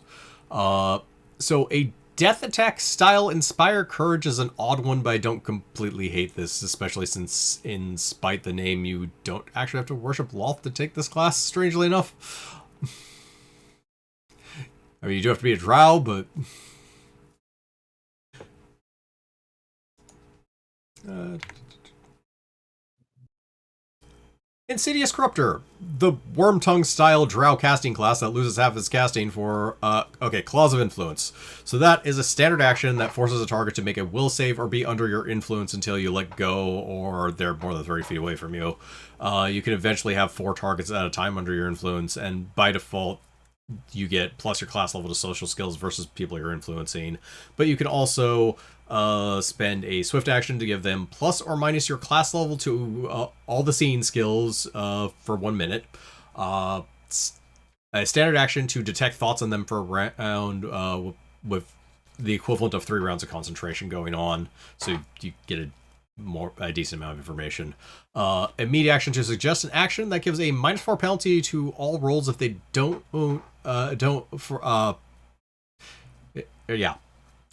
So a Death Attack style Inspire Courage is an odd one, but I don't completely hate this, especially since, in spite the name, you don't actually have to worship Loth to take this class, strangely enough. I mean, you do have to be a Drow, but... Insidious Corruptor, the Worm Tongue style Drow casting class that loses half its casting for, Claws of Influence. So that is a standard action that forces a target to make a will save or be under your influence until you let go or they're more than 30 feet away from you. You can eventually have 4 targets at a time under your influence, and by default, you get plus your class level to social skills versus people you're influencing. But you can also spend a swift action to give them plus or minus your class level to all the seeing skills for 1 minute. A standard action to detect thoughts on them for a round with the equivalent of 3 rounds of concentration going on. So you get a decent amount of information. Immediate action to suggest an action that gives a -4 penalty to all rolls if they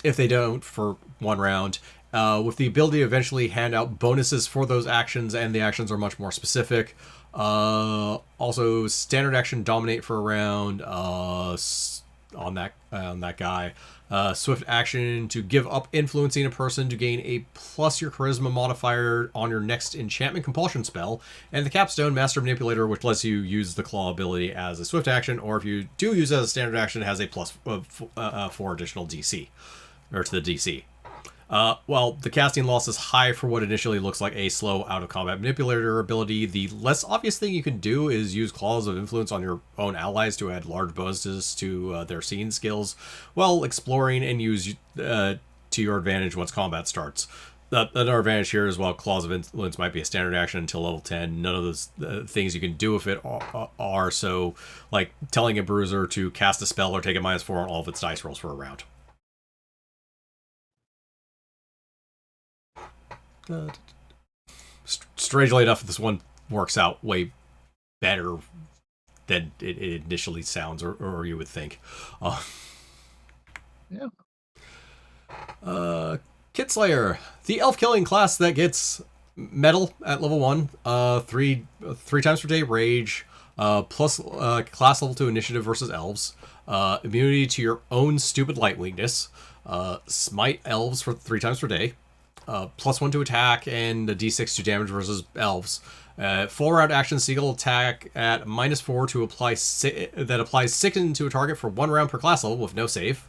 if they don't for 1 round, with the ability to eventually hand out bonuses for those actions, and the actions are much more specific. Also, standard action dominate for a round on that guy. Swift action to give up influencing a person to gain a plus your charisma modifier on your next enchantment compulsion spell, and the capstone master manipulator, which lets you use the claw ability as a swift action, or if you do use it as a standard action, it has a plus 4 additional DC or to the DC. Well, the casting loss is high for what initially looks like a slow out-of-combat manipulator ability. The less obvious thing you can do is use Claws of Influence on your own allies to add large bonuses to their seeing skills, while exploring and use to your advantage once combat starts. Another advantage here is while Claws of Influence might be a standard action until level 10, none of those things you can do with it are so, like telling a bruiser to cast a spell or take a -4 on all of its dice rolls for a round. Strangely enough, this one works out way better than it initially sounds, or you would think. Yeah. Kitslayer, the elf killing class that gets metal at level 1, 3 times per day rage, plus class level 2 initiative versus elves, immunity to your own stupid light weakness, smite elves for 3 times per day, +1 to attack and a d6 to damage versus elves. Full round action single attack at -4 to apply that applies sicken to a target for 1 round per class level with no save.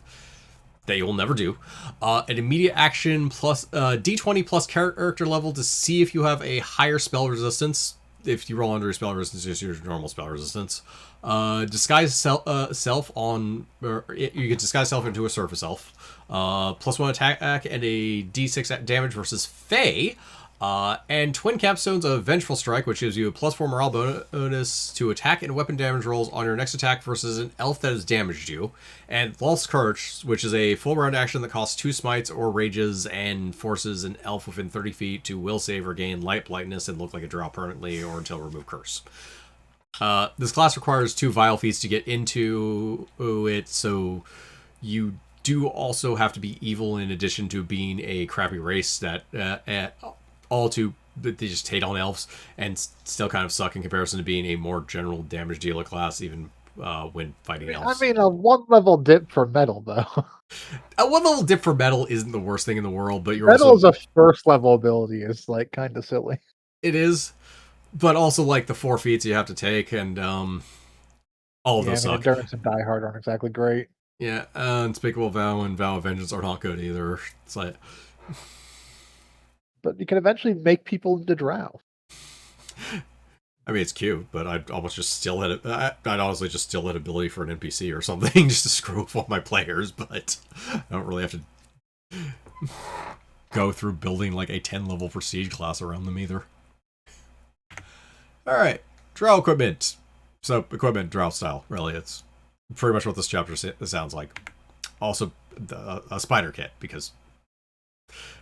That you will never do. An immediate action plus d20 plus character level to see if you have a higher spell resistance. If you roll under your spell resistance, just your normal spell resistance. Disguise self on, or you can disguise self into a surface elf. +1 attack and a d6 damage versus Fae. And Twin Capstones of Vengeful Strike, which gives you a +4 morale bonus to attack and weapon damage rolls on your next attack versus an elf that has damaged you. And Lost Courage, which is a full round action that costs 2 smites or rages and forces an elf within 30 feet to will save or gain light blindness and look like a drow permanently or until remove curse. This class requires 2 vile feats to get into it, so you do also have to be evil in addition to being a crappy race that they just hate on elves and still kind of suck in comparison to being a more general damage dealer class, even when fighting elves. I mean, a 1 level dip for metal, though. A 1 level dip for metal isn't the worst thing in the world, but Metal is a first level ability. Is like kind of silly. It is, but also like the 4 feats you have to take, and all of those suck. Endurance and Die Hard aren't exactly great. Yeah, Unspeakable Vow and Vow of Vengeance are not good either. It's like, but you can eventually make people into Drow. I mean, it's cute, but I'd almost just steal it. I'd honestly just steal that ability for an NPC or something just to screw with all my players, but I don't really have to go through building like a 10-level prestige class around them either. Alright, Drow equipment. So, equipment, Drow style, really. It's pretty much what this chapter sounds like. Also, a spider kit, because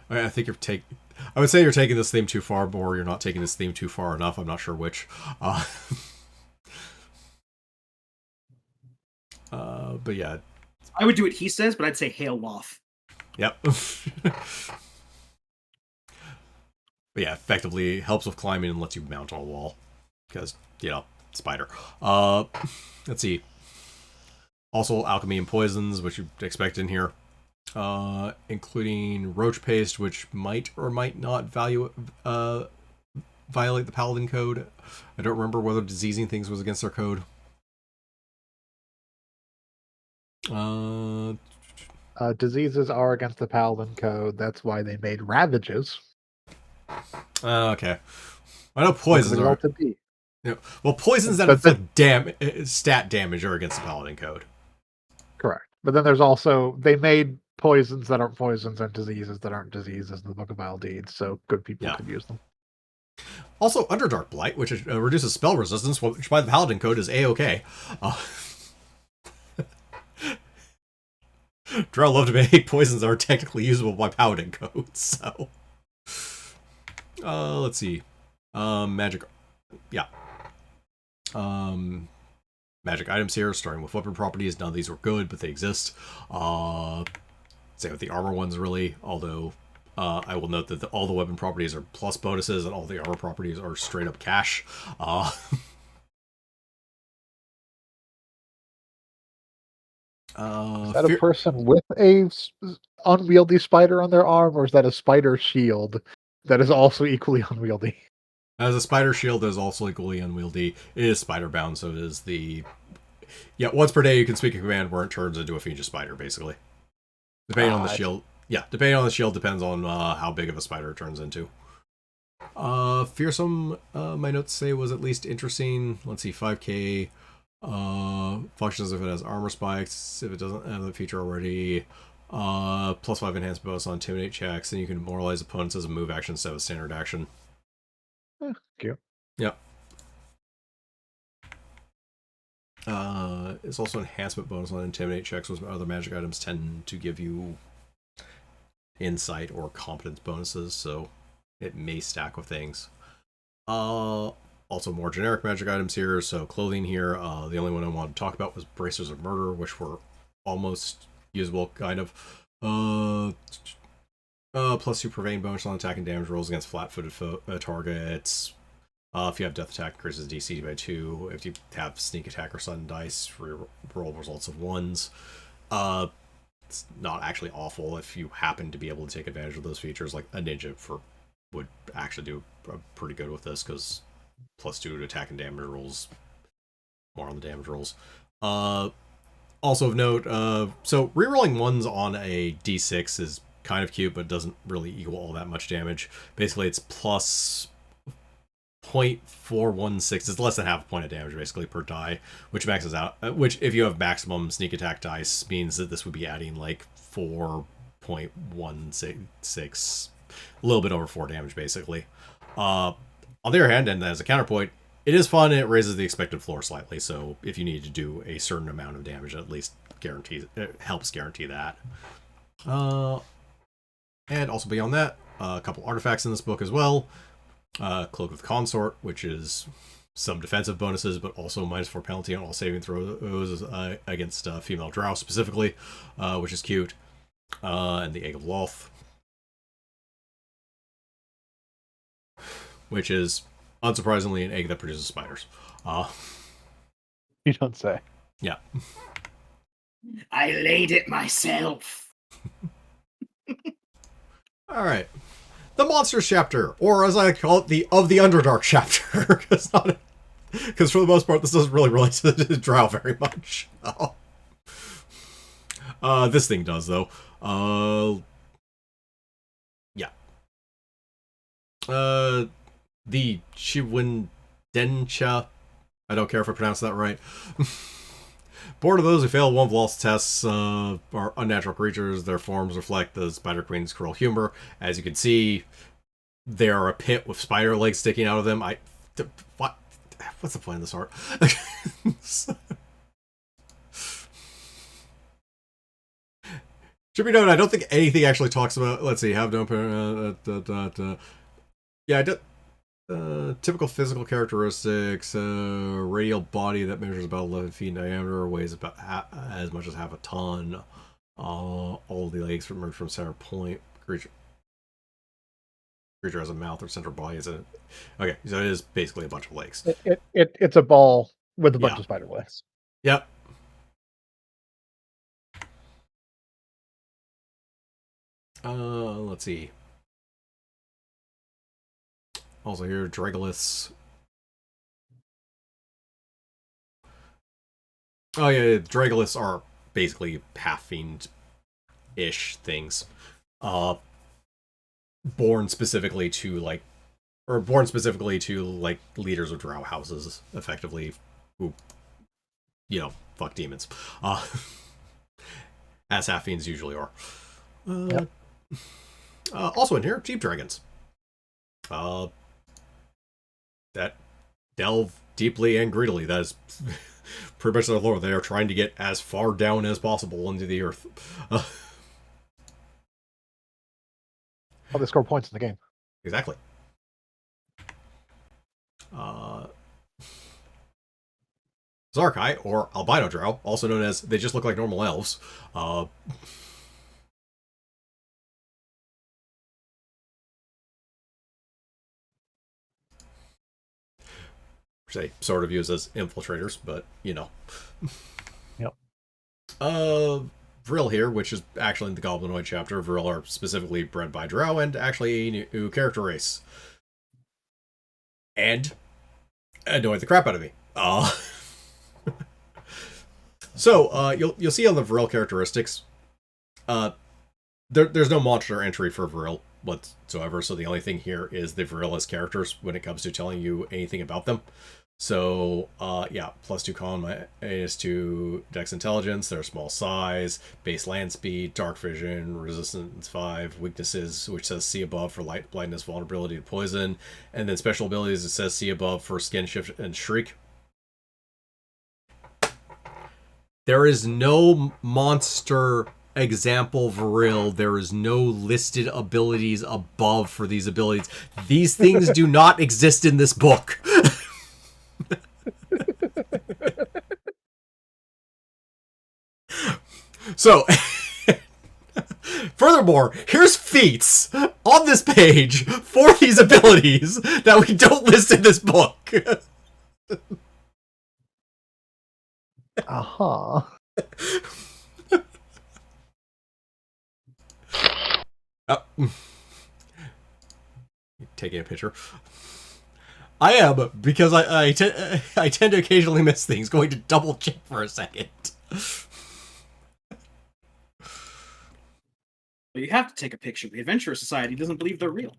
I think I would say you're taking this theme too far, or you're not taking this theme too far enough. I'm not sure which. But yeah. I would do what he says, but I'd say Hail Loth. Yep. But yeah, effectively helps with climbing and lets you mount on a wall. Because, spider. Let's see. Also, alchemy and poisons, which you'd expect in here. Including roach paste, which might or might not violate the Paladin code. I don't remember whether diseasing things was against their code. Diseases are against the Paladin code. That's why they made ravages. Okay. I know poisons are. To be. Yeah. Well, poisons that But inflict stat damage are against the Paladin code. Correct. But then there's also, they made poisons that aren't poisons and diseases that aren't diseases in the Book of Vile Deeds, so good people could use them. Also, Underdark Blight, which reduces spell resistance, which by the Paladin code is A-OK. Drow love to make poisons that are technically usable by Paladin codes, so... let's see. Magic... Yeah. Magic items here, starting with weapon properties. None of these were good, but they exist. Same with the armor ones, really, although... I will note that all the weapon properties are plus bonuses, and all the armor properties are straight up cash. Is that a person with a unwieldy spider on their arm, or is that a spider shield that is also equally unwieldy? As a spider shield that is also equally unwieldy, it is spider bound, so it is the... Yeah, once per day you can speak a command where it turns into a Phoenix spider, basically. Depending on the shield. Yeah, depending on the shield depends on how big of a spider it turns into. Fearsome, my notes say, was at least interesting. Let's see, 5k. Functions if it has armor spikes. If it doesn't have the feature already. +5 enhancement bonus on intimidate checks, and you can demoralize opponents as a move action instead of a standard action. Cute. Yep. It's also enhancement bonus on intimidate checks, which other magic items tend to give you insight or competence bonuses, so it may stack with things. Also more generic magic items here, so clothing here. The only one I wanted to talk about was Bracers of Murder, which were almost usable, kind of. +2 Purveying bonus on attack and damage rolls against flat-footed targets. If you have death attack, increases DC by 2. If you have sneak attack or sudden dice, roll results of 1s. It's not actually awful if you happen to be able to take advantage of those features. Like a ninja would actually do pretty good with this, because +2 to attack and damage rolls. More on the damage rolls. Also of note, so rerolling 1s on a d6 is kind of cute, but doesn't really equal all that much damage. Basically, it's plus 0.416. It's less than half a point of damage, basically, per die, which maxes out. Which, if you have maximum sneak attack dice, means that this would be adding like 4.166, a little bit over 4 damage, basically. On the other hand, and as a counterpoint, it is fun and it raises the expected floor slightly. So if you need to do a certain amount of damage, at least it helps guarantee that. And also beyond that, a couple artifacts in this book as well. Cloak of Consort, which is some defensive bonuses, but also -4 penalty on all saving throws against female drow specifically, which is cute. And the Egg of Loth, which is unsurprisingly an egg that produces spiders. You don't say. Yeah. I laid it myself. All right. The Monsters chapter, or as I call it, the Underdark chapter, because for the most part, this doesn't really relate to the Drow very much. This thing does, though. Yeah. The Chiwindencha, I don't care if I pronounce that right. Born of those who fail one of the lost tests are unnatural creatures. Their forms reflect the Spider Queen's cruel humor. As you can see, they are a pit with spider legs sticking out of them. What? What's the point of this art? Should be noted, I don't think anything actually talks about. Let's see. Have no. Yeah, I did. Typical physical characteristics: radial body that measures about 11 feet in diameter, weighs about as much as half a ton. All the legs emerge from center point. Creature has a mouth or central body. Okay, so it is basically a bunch of legs. It's a ball with a bunch of spider legs. Yep. Let's see. Also here, Dragoliths. Oh yeah, Dragoliths are basically half-fiend-ish things. Born specifically to leaders of Drow houses, effectively, who, fuck demons. As half-fiends usually are. Yep. Also in here, Deep Dragons. That delve deeply and greedily. That is pretty much their lore. They are trying to get as far down as possible into the earth. They score points in the game. Exactly. Zarkai, or albino drow, also known as they just look like normal elves. Which they sort of use as infiltrators, but Yep. Vril here, which is actually in the Goblinoid chapter. Vril are specifically bred by Drow and actually a new character race. And annoyed the crap out of me. So, you'll see on the Vril characteristics, there's no monster entry for Vril whatsoever, so the only thing here is the Vril as characters when it comes to telling you anything about them. So, +2 con, -2 dex intelligence, their small size, base land speed, dark vision, resistance 5, weaknesses, which says see above for light, blindness, vulnerability to poison, and then special abilities, it says see above for skin shift and shriek. There is no monster example Vril. There is no listed abilities above for these abilities. These things do not exist in this book. So, furthermore, here's feats on this page for these abilities that we don't list in this book. Uh-huh. Taking a picture. I am, because I tend to occasionally miss things, going to double check for a second. Well, you have to take a picture. The Adventurer Society doesn't believe they're real.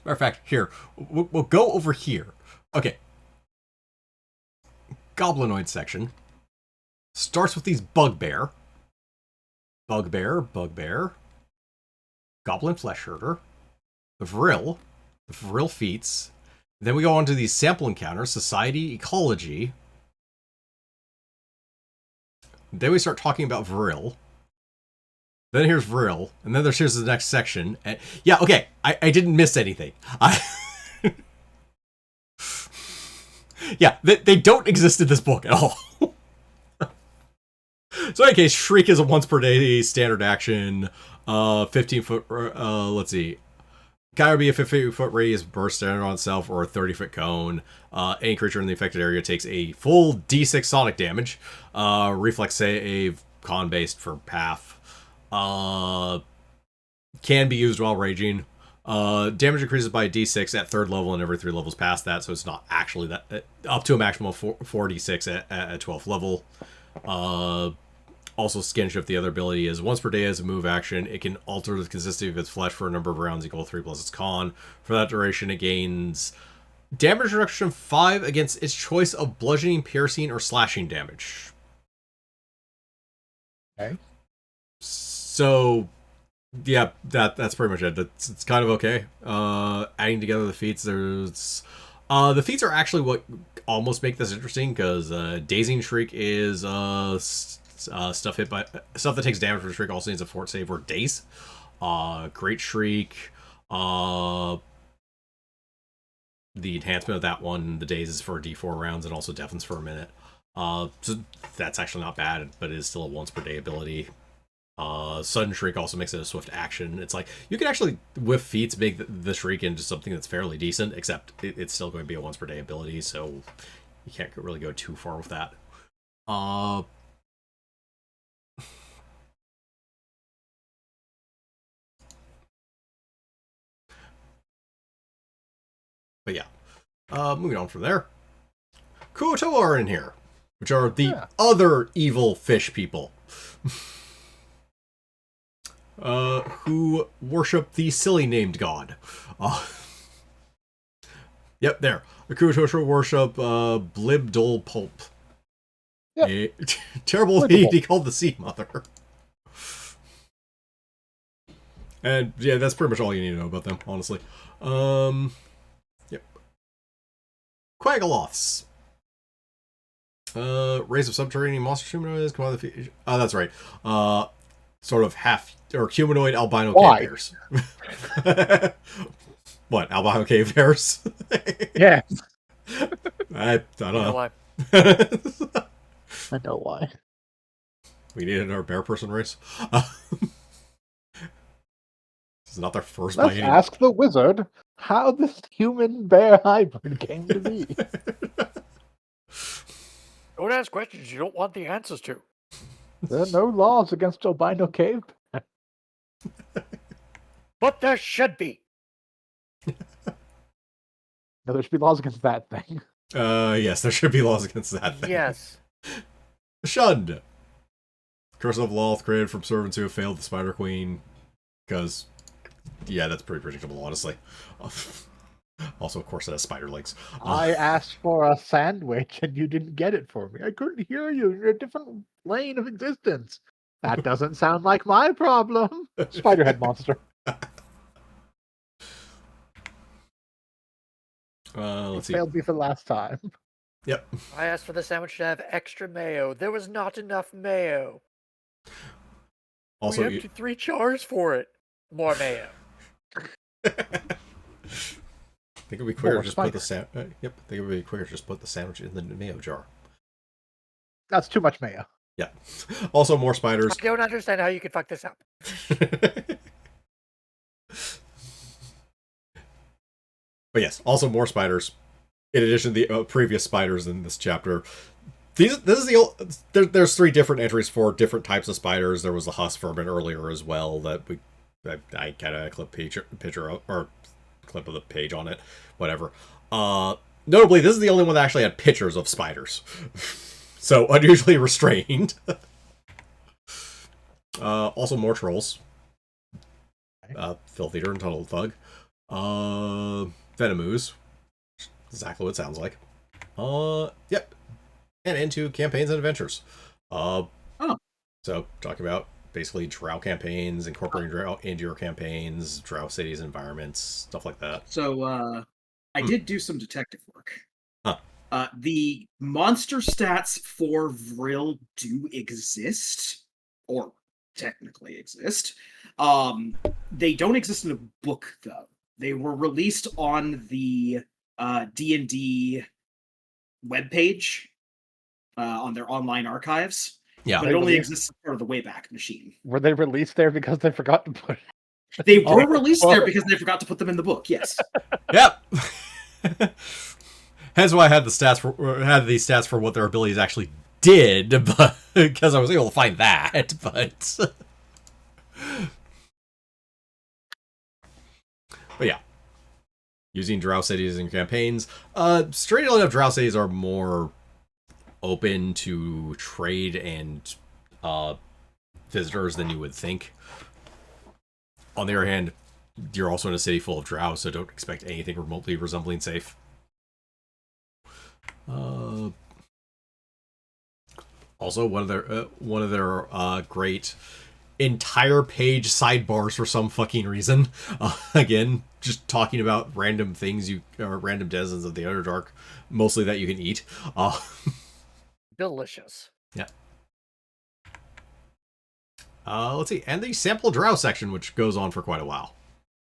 Matter of fact, here, we'll go over here. Okay. Goblinoid section starts with these Bugbear. Bugbear. Goblin Flesh Herder. The Vril feats. Then we go on to these sample encounters, Society, Ecology. Then we start talking about Vril. Then here's Vril. And then here's the next section. And, yeah, okay. I didn't miss anything. Yeah, they don't exist in this book at all. So in any case, Shriek is a once per day standard action. 15-foot, let's see. Can either be a 50-foot radius burst standard on itself or a 30-foot cone. Any creature in the affected area takes a full D6 sonic damage. Reflex save, con-based for half. Can be used while raging. Damage increases by D6 at 3rd level and every 3 levels past that, so it's not actually that. Up to a maximum of 4d6 at 12th level. Also, Skin Shift, the other ability, is once per day as a move action. It can alter the consistency of its flesh for a number of rounds equal to 3 plus its con. For that duration, it gains damage reduction 5 against its choice of bludgeoning, piercing, or slashing damage. Okay. So, yeah, that's pretty much it. It's kind of okay. Adding together the feats, there's... the feats are actually what almost make this interesting, because Dazing Shriek is stuff that takes damage from Shriek also needs a fort save or daze. Great Shriek. The enhancement of that one, the daze is for D4 rounds and also deafens for a minute. So that's actually not bad, but it is still a once per day ability. Sudden Shriek also makes it a swift action. It's like you can actually, with feats, make the Shriek into something that's fairly decent, except it's still going to be a once per day ability, so you can't really go too far with that. But yeah. Moving on from there. Kuotoa are in here, which are the other evil fish people. Who worship the silly named god. Yep, there. The Kuotoa worship Blibdol Pulp. Yep. A terrible deity called the Sea Mother. And yeah, that's pretty much all you need to know about them, honestly. Yep. Quaggaloths. Race of subterranean monster humanoids. Come on, oh, that's right. Sort of half or humanoid albino cave bears. What, albino cave bears? Yeah. I don't know. Why. I know why. We needed our bear person race. This is not their first Let's ask the wizard how this human bear hybrid came to be. Don't ask questions you don't want the answers to. There are no laws against albino cave. But there should be. No, there should be laws against that thing. Yes, there should be laws against that thing. Yes. Shunned. Curse of Loth created from servants who have failed the Spider Queen. Because, yeah, that's pretty predictable, honestly. Also, of course, it has spider legs. I asked for a sandwich and you didn't get it for me. I couldn't hear you. You're a different plane of existence. That doesn't sound like my problem. Spiderhead monster. Let's see. Failed me for the last time. Yep. I asked for the sandwich to have extra mayo. There was not enough mayo. Also, we emptied 3 jars for it. More mayo. I think it'd be quicker More just put the think it would be quicker just put the sandwich in the mayo jar. That's too much mayo. Yeah. Also, more spiders. I don't understand how you could fuck this up. But yes, also more spiders. In addition to the previous spiders in this chapter. This is there's 3 different entries for different types of spiders. There was the husk vermin earlier as well that I kind of clip picture or clip of the page on it, whatever. Notably, this is the only one that actually had pictures of spiders, so unusually restrained. Also more trolls. Filth Eater and Tunnel Thug. Venomooze. Exactly what it sounds like. Yep. And into campaigns and adventures. So talking about basically Drow campaigns, incorporating Drow into your campaigns, Drow cities, environments, stuff like that. So I did do some detective work. Huh. The monster stats for Vril do exist, or technically exist. They don't exist in a book, though. They were released on the DnD webpage on their online archives. Yeah. But it only exists as part of the Wayback Machine. Were they released there because they forgot to put it? They were released there because they forgot to put them in the book, yes. Yep. Hence why I had these stats for what their abilities actually did, but because I was able to find that, but yeah. Using Drow cities in campaigns. Strangely enough, Drow cities are more open to trade and visitors than you would think. On the other hand, you're also in a city full of Drow, so don't expect anything remotely resembling safe. Also, one of their great entire page sidebars for some fucking reason. Again, just talking about random things or random denizens of the Underdark, mostly that you can eat. Delicious. Yeah. Let's see, and the sample Drow section, which goes on for quite a while,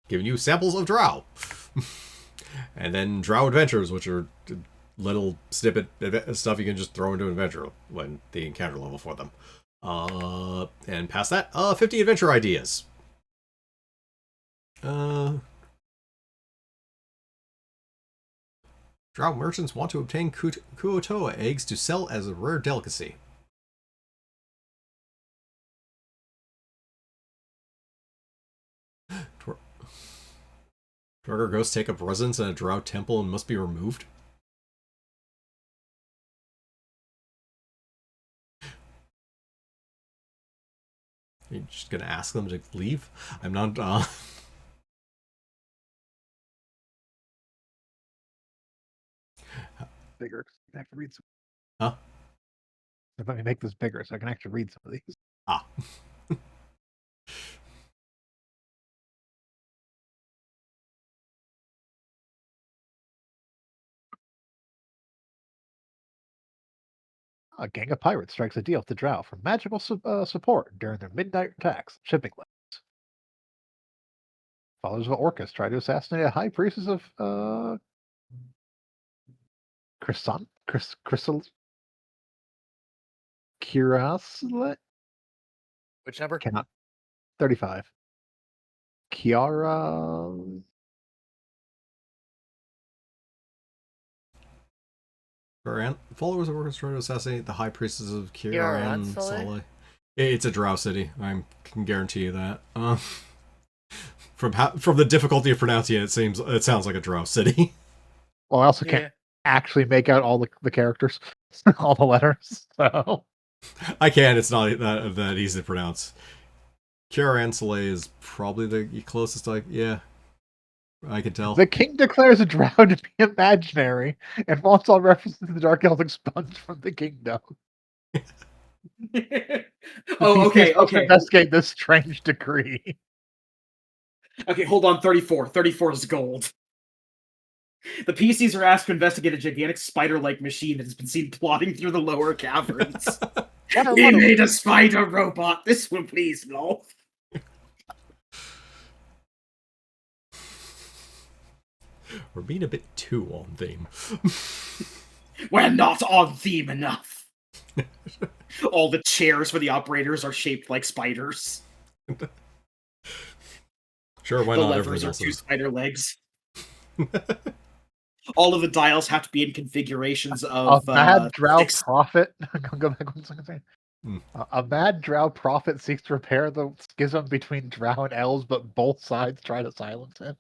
giving you samples of Drow, and then Drow adventures, which are little snippet stuff you can just throw into an adventure when the encounter level for them. And past that, 50 adventure ideas. Drow merchants want to obtain Kuotoa eggs to sell as a rare delicacy. Darker ghosts take up residence in a Drow temple and must be removed. You're just gonna ask them to leave? I'm not, Bigger. I can actually read some. Huh? If I can make this bigger so I can actually read some of these. Ah. A gang of pirates strikes a deal with the Drow for magical support during their midnight attacks on shipping lanes. Followers of Orcus try to assassinate a high priestess of Crystal Kiraslet? Which number? Cannot. 35. Kiara. Followers of Orcus try to assassinate the High Priestess of Kiara Kiran Ansele? Saleh. It's a Drow city. I can guarantee you that. From the difficulty of pronouncing it, it sounds like a Drow city. Well, I also can't actually make out all the characters, all the letters. So I can. It's not that easy to pronounce. Kiara Ansele is probably the closest. I can tell. the king declares a Drow to be imaginary and wants all references to the Dark Elf expunged from the kingdom. Oh, okay, okay. Investigate this strange decree. Okay, hold on, 34. 34 is gold. The PCs are asked to investigate a gigantic spider-like machine that has been seen plodding through the lower caverns. We made a spider robot. This will please Lolth. We're being a bit too on theme. We're not on theme enough. All the chairs for the operators are shaped like spiders. Sure, why the not? levers are two spider legs. All of the dials have to be in configurations of a mad Drow 6. prophet. Go back 1 second. A mad Drow prophet seeks to repair the schism between Drow and Elves, but both sides try to silence him.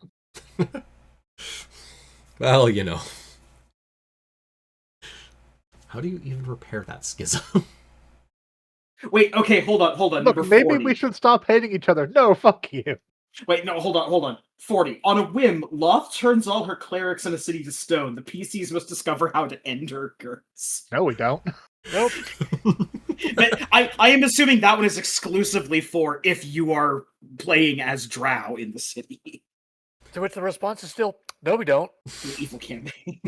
Well, how do you even repair that schism? Wait, okay, hold on. Look, Number maybe 40. we should stop hating each other. No, fuck you. Wait, no, hold on. 40. On a whim, Loth turns all her clerics in a city to stone. The PCs must discover how to end her curse. No, we don't. Nope. But I am assuming that one is exclusively for if you are playing as Drow in the city. To which the response is still, no, we don't. The evil campaign.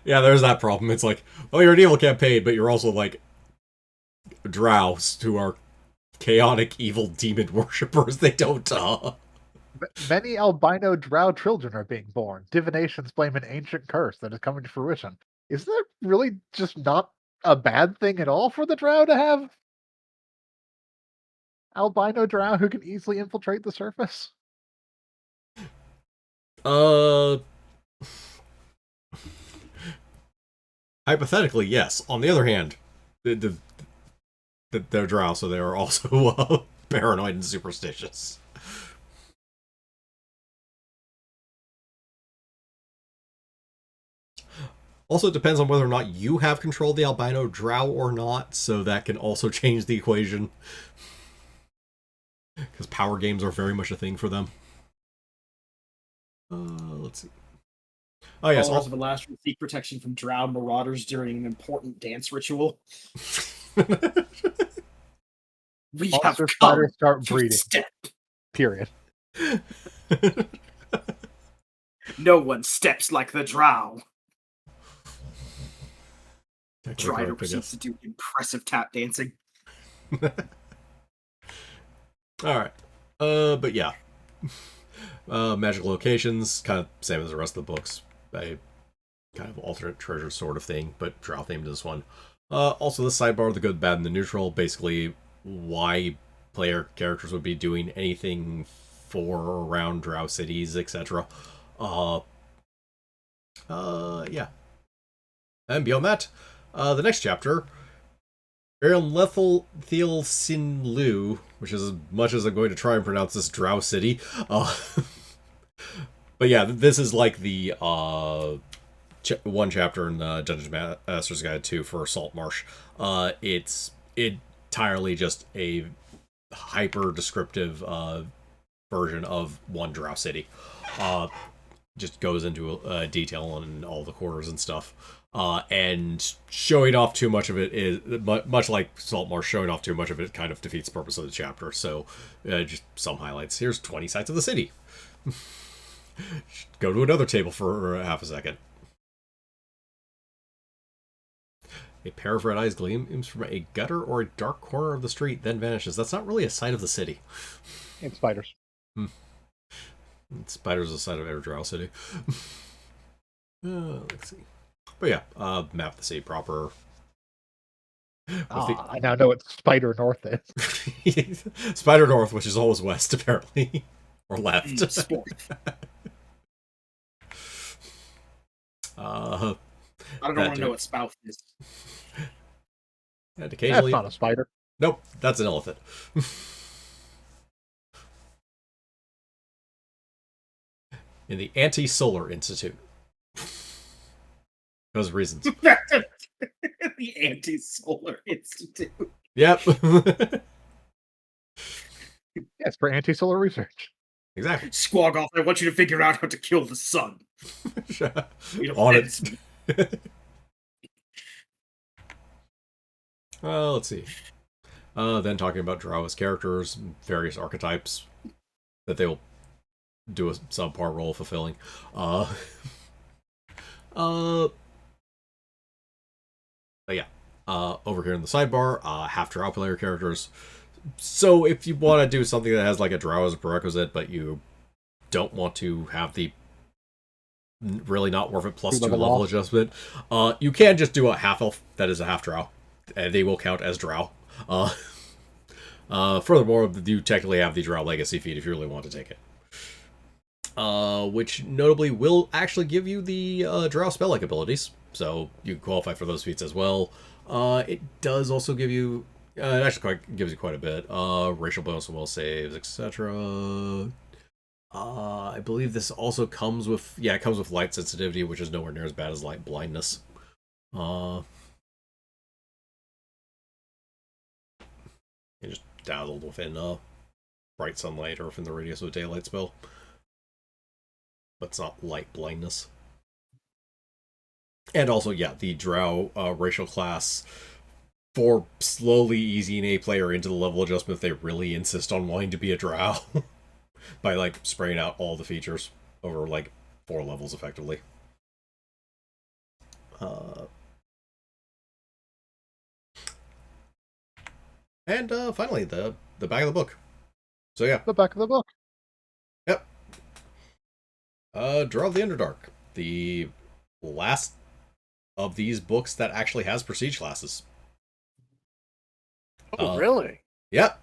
Yeah, there's that problem. It's like, oh, you're an evil campaign, but you're also like Drows who are chaotic evil demon worshippers. They don't Many albino Drow children are being born. Divinations blame an ancient curse that is coming to fruition. Is that really just not a bad thing at all for the Drow to have albino Drow who can easily infiltrate the surface? Hypothetically, yes. On the other hand, they're Drow, so they are also paranoid and superstitious. Also, it depends on whether or not you have control of the albino Drow or not, so that can also change the equation. Because power games are very much a thing for them. Let's see. Oh, yes. Followers of the last seek protection from Drow marauders during an important dance ritual. We have Monster come spiders start to breeding. step. Period. No one steps like the Drow. Technically Drider correct, I proceeds guess. to do impressive tap dancing. Alright. But yeah. Magical locations, kind of same as the rest of the books. A kind of alternate treasure sort of thing, but Drow themed this one. Also, the sidebar, the good, bad, and the neutral, basically why player characters would be doing anything for or around Drow cities, etc. Yeah. And beyond that, the next chapter, Lethal Sin Lu, which is as much as I'm going to try and pronounce this Drow city, But yeah, this is like the one chapter in the Dungeon Master's Guide 2 for Salt Marsh. It's entirely just a hyper descriptive version of one Drow city. Just goes into detail on all the quarters and stuff. And showing off too much of it is, much like Saltmarsh, showing off too much of it kind of defeats the purpose of the chapter. So, just some highlights. Here's 20 sites of the city. Go to another table for half a second. A pair of red eyes gleams from a gutter or a dark corner of the street, then vanishes. That's not really a site of the city. And spiders. Spiders are the site of every Drow city. Let's see. But yeah, map the city proper. I now know what Spider North is. Spider North, which is always west, apparently. Or left. Sport. I don't want to know what spout is. And occasionally... That's not a spider. Nope, that's an elephant. In the Anti-Solar Institute. Those reasons. The Anti-Solar Institute. Yep. Yes, for anti-solar research. Exactly. Squawk off, I want you to figure out how to kill the sun. On it. Let's see. Then talking about Drow as characters, various archetypes that they will do a subpar role fulfilling. But yeah. Over here in the sidebar, half Drow player characters. So if you want to do something that has like a Drow as a prerequisite, but you don't want to have the really not worth it plus 2 level adjustment, you can just do a half elf that is a half Drow, and they will count as Drow. Furthermore, you technically have the Drow Legacy feat if you really want to take it. Which notably will actually give you the Drow spell-like abilities, so you can qualify for those feats as well. It does also give you, it actually gives you quite a bit, racial bonus and will saves, etc. I believe this also comes with, it comes with light sensitivity, which is nowhere near as bad as light blindness. You just dazzled within bright sunlight or within the radius of a daylight spell. But it's not light blindness. And also, the Drow racial class for slowly easing a player into the level adjustment if they really insist on wanting to be a Drow. By, like, spraying out all the features over, like, 4 levels, effectively. And, finally, the back of the book. So, yeah. The back of the book. Yep. Drow of the Underdark. The last of these books that actually has prestige classes. Oh, really? Yep.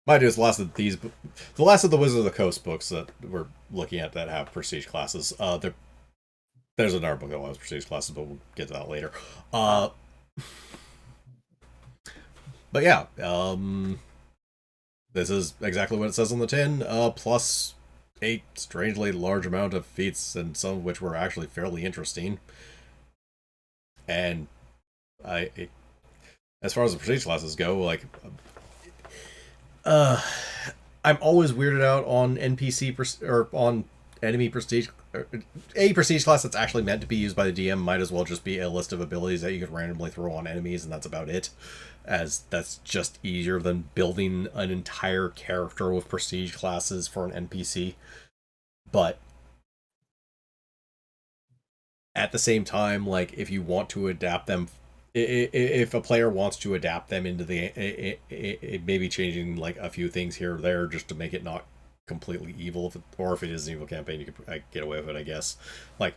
Mind you, it's the last of the Wizard of the Coast books that we're looking at that have prestige classes. There's another book that has prestige classes, but we'll get to that later. But yeah, this is exactly what it says on the tin, plus a strangely large amount of feats, and some of which were actually fairly interesting. And as far as the prestige classes go, like, I'm always weirded out on NPC or on enemy prestige. A prestige class that's actually meant to be used by the DM might as well just be a list of abilities that you could randomly throw on enemies, and that's about it. As that's just easier than building an entire character with prestige classes for an NPC. But at the same time, like, if you want to adapt them, if a player wants to adapt them into the maybe changing like a few things here or there just to make it not completely evil, or if it is an evil campaign, you could get away with it, I guess. Like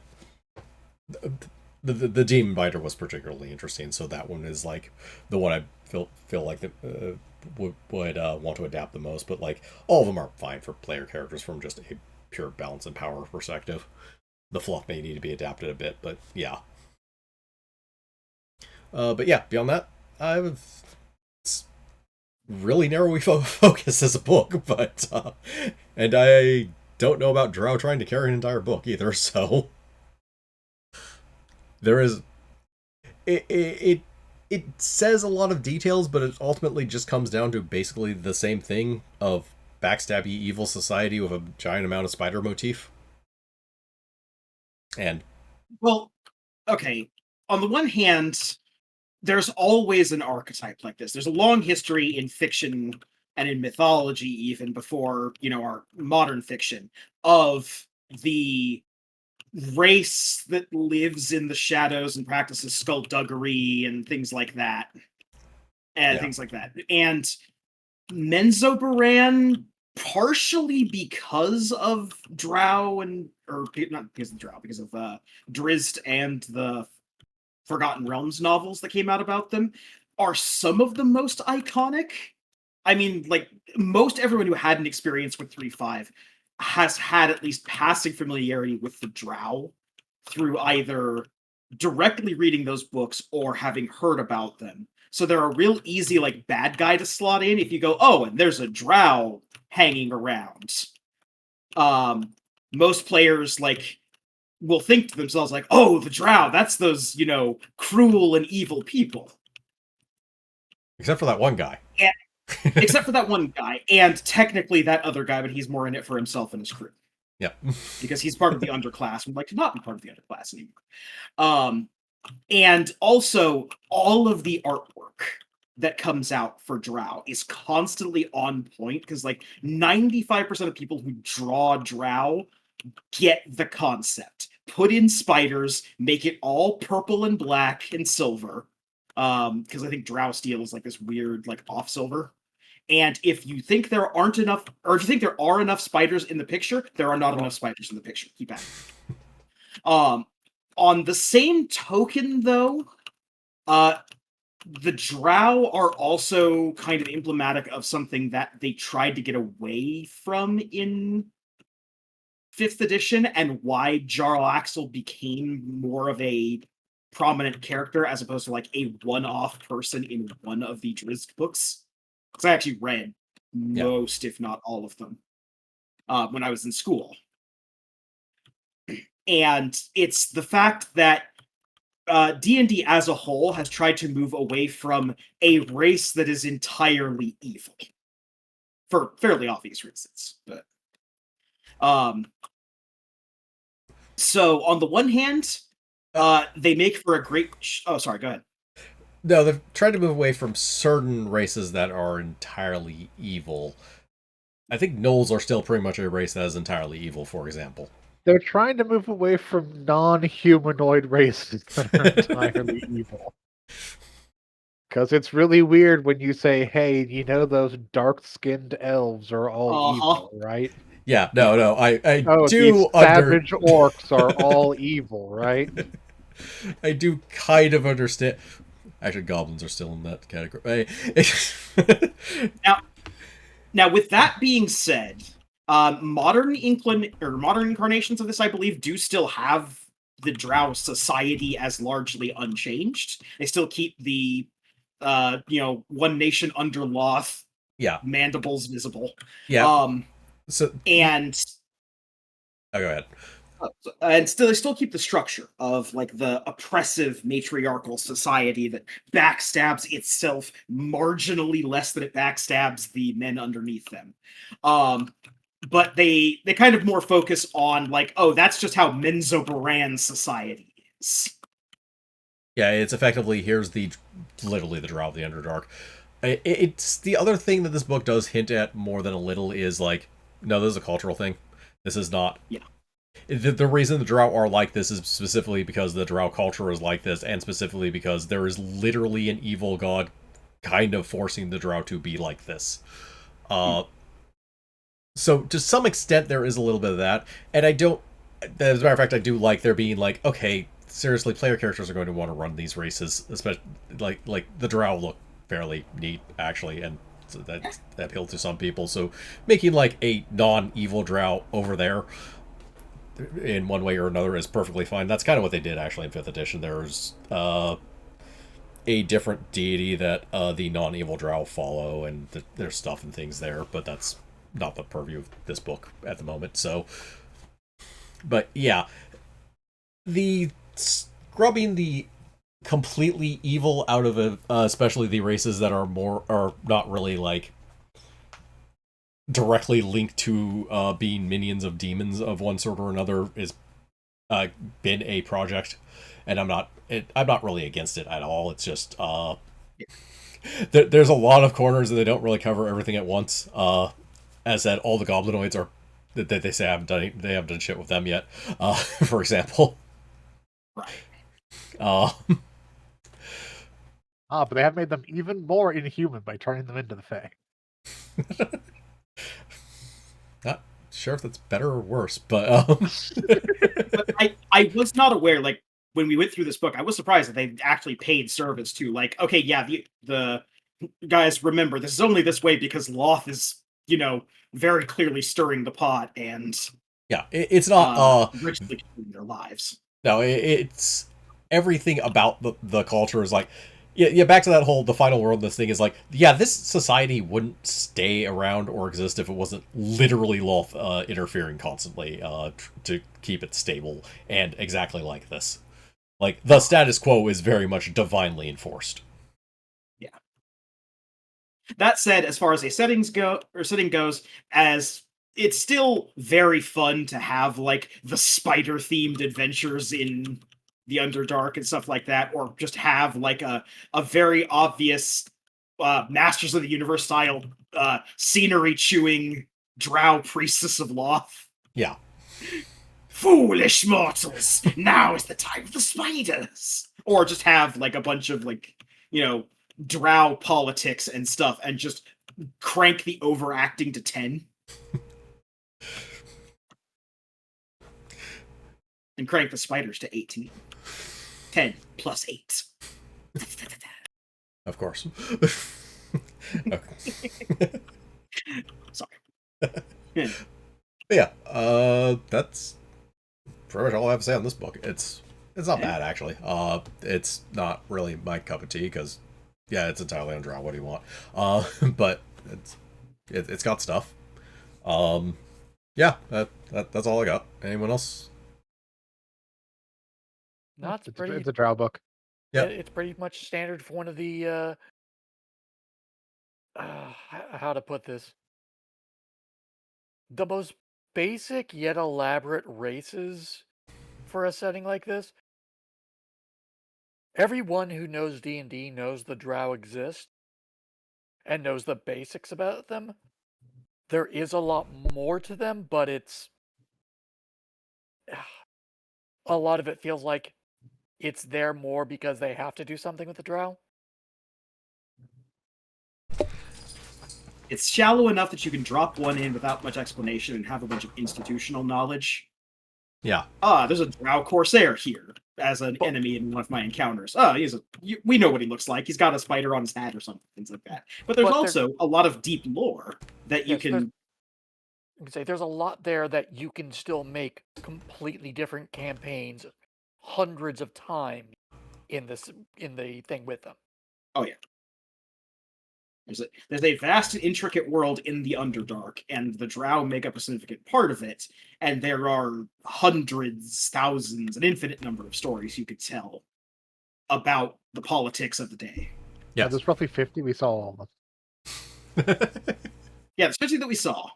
the Demon Biter was particularly interesting, so that one is like the one I feel like would want to adapt the most. But like all of them are fine for player characters from just a pure balance and power perspective. The fluff may need to be adapted a bit, but yeah. But yeah, beyond that, really narrowly focused as a book, but and I don't know about Drow trying to carry an entire book either. So there is it says a lot of details, but it ultimately just comes down to basically the same thing of backstabby evil society with a giant amount of spider motif. And Well, okay. On the one hand, there's always an archetype like this. There's a long history in fiction and in mythology, even before, our modern fiction, of the race that lives in the shadows and practices skullduggery and things like that. And Yeah. things like that. And Menzoberran, partially because of Drow or not because of Drow, because of Drizzt and the Forgotten Realms novels that came out about them, are some of the most iconic. I mean, like, most everyone who had an experience with 3.5 has had at least passing familiarity with the Drow through either directly reading those books or having heard about them. So they're a real easy, like, bad guy to slot in if you go, oh, and there's a Drow hanging around. Most players, like, will think to themselves, like, oh, the Drow, that's those, cruel and evil people. except for that one guy. And, except for that one guy, and technically that other guy, but he's more in it for himself and his crew. Yeah. Because he's part of the underclass, would like to not be part of the underclass anymore. And also, all of the artwork that comes out for Drow is constantly on point, because, like, 95% of people who draw Drow get the concept. Put in spiders, make it all purple and black and silver, because I think Drow steel is, like, this weird, like, off silver. And if you think there aren't enough, or if you think there are enough spiders in the picture, there are not enough spiders in the picture. Keep at it. On the same token, though, the Drow are also kind of emblematic of something that they tried to get away from in 5th edition, and why Jarl Axel became more of a prominent character as opposed to, like, a one-off person in one of the Drizzt books. Because I actually read most, if not all of them, when I was in school. And it's the fact that D&D as a whole has tried to move away from a race that is entirely evil. For fairly obvious reasons. But so, on the one hand, they make for a great... oh, sorry, go ahead. No, they've tried to move away from certain races that are entirely evil. I think gnolls are still pretty much a race that is entirely evil, for example. They're trying to move away from non-humanoid races that are entirely evil. Because it's really weird when you say, hey, those dark-skinned elves are all evil, right? Yeah, no, I Oh, do these savage orcs are all evil, right? I do kind of understand. Actually, goblins are still in that category. Now, with that being said, modern incarnations of this, I believe, do still have the Drow society as largely unchanged. They still keep the, one nation under Loth, mandibles visible. Yeah. And oh, go ahead. And they still keep the structure of, like, the oppressive matriarchal society that backstabs itself marginally less than it backstabs the men underneath them. But they kind of more focus on, like, oh, that's just how Menzoberran society is. Yeah, it's effectively, here's literally the Drow of the Underdark. It's the other thing that this book does hint at more than a little is, like, no, this is a cultural thing. This is not... Yeah. The reason the Drow are like this is specifically because the Drow culture is like this, and specifically because there is literally an evil god kind of forcing the Drow to be like this. So, to some extent, there is a little bit of that, and as a matter of fact, I do like there being like, okay, seriously, player characters are going to want to run these races, especially, like the Drow look fairly neat, actually, and so that appealed to some people, so making, like, a non-evil Drow over there in one way or another is perfectly fine. That's kind of what they did, actually, in 5th edition. There's a different deity that the non-evil Drow follow, and there's stuff and things there, but that's not the purview of this book at the moment. So, but yeah, the scrubbing the completely evil out of it, especially the races that are not really like directly linked to being minions of demons of one sort or another, is been a project, and I'm not really against it at all. It's just there's a lot of corners and they don't really cover everything at once. As said, all the goblinoids are that they say they haven't done shit with them yet. For example, Right. But they have made them even more inhuman by turning them into the Fae. Not sure if that's better or worse, but But I was not aware, like, when we went through this book, I was surprised that they actually paid service to, like, okay, yeah, the guys, remember, this is only this way because Loth is, very clearly stirring the pot and yeah, it's not richly killing their lives. no, it's everything about the culture is like, yeah, back to that whole the final worldness thing is like, yeah, this society wouldn't stay around or exist if it wasn't literally Loth interfering constantly to keep it stable and exactly like this. Like, the status quo is very much divinely enforced. Yeah. That said, as far as setting goes, as it's still very fun to have like the spider themed adventures in the Underdark and stuff like that, or just have like a very obvious Masters of the Universe style scenery chewing Drow priestess of Loth. Yeah. Foolish mortals! Now is the time of the spiders! Or just have like a bunch of like, Drow politics and stuff and just crank the overacting to 10. And crank the spiders to 18. 10 plus 8. Of course. Sorry. Yeah, that's pretty much all I have to say on this book. It's not bad, actually. It's not really my cup of tea because, yeah, it's entirely on Drow. What do you want? But it's got stuff. Yeah, that's all I got. Anyone else? No, It's a Drow book. Yeah. It's pretty much standard for one of the how to put this, the most basic yet elaborate races for a setting like this. Everyone who knows D&D knows the Drow exist and knows the basics about them. There is a lot more to them, but it's a lot of it feels like it's there more because they have to do something with the Drow. It's shallow enough that you can drop one in without much explanation and have a bunch of institutional knowledge. Yeah. There's a Drow Corsair here as an enemy in one of my encounters. We know what he looks like. He's got a spider on his hat or something, things like that. But there's also a lot of deep lore that you can... You can say there's a lot there that you can still make completely different campaigns hundreds of times in the thing with them. Oh yeah. There's a vast and intricate world in the Underdark, and the Drow make up a significant part of it, and there are hundreds, thousands, an infinite number of stories you could tell about the politics of the day. Yeah, there's roughly 50. We saw all of them. Yeah, there's 50 that we saw.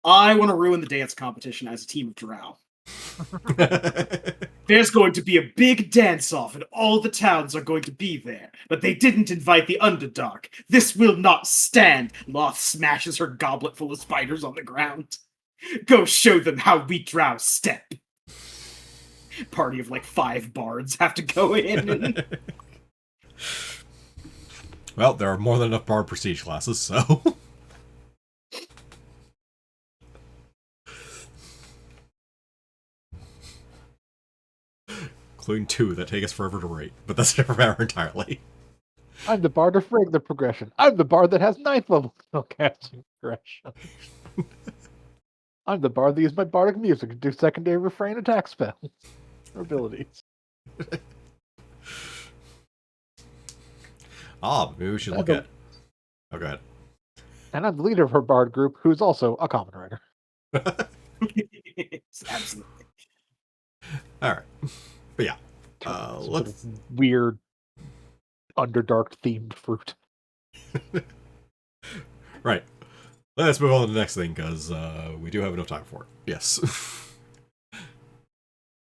I want to ruin the dance competition as a team of Drow. There's going to be a big dance-off, and all the towns are going to be there. But they didn't invite the Underdark. This will not stand. Loth smashes her goblet full of spiders on the ground. Go show them how we Drow step. Party of like 5 bards have to go in. And... Well, there are more than enough bard prestige classes, so... Including 2 that take us forever to rate, but that's a different matter entirely. I'm the bard of regular progression. I'm the bard that has 9th level spellcasting progression. I'm the bard that uses my bardic music to do secondary refrain attack spells or abilities. Maybe we should look at. Oh, go ahead. And I'm the leader of her bard group, who's also a common writer. Absolutely. All right, but yeah, Some sort let's. of weird Underdark themed fruit. Right. Let's move on to the next thing because we do have enough time for it. Yes.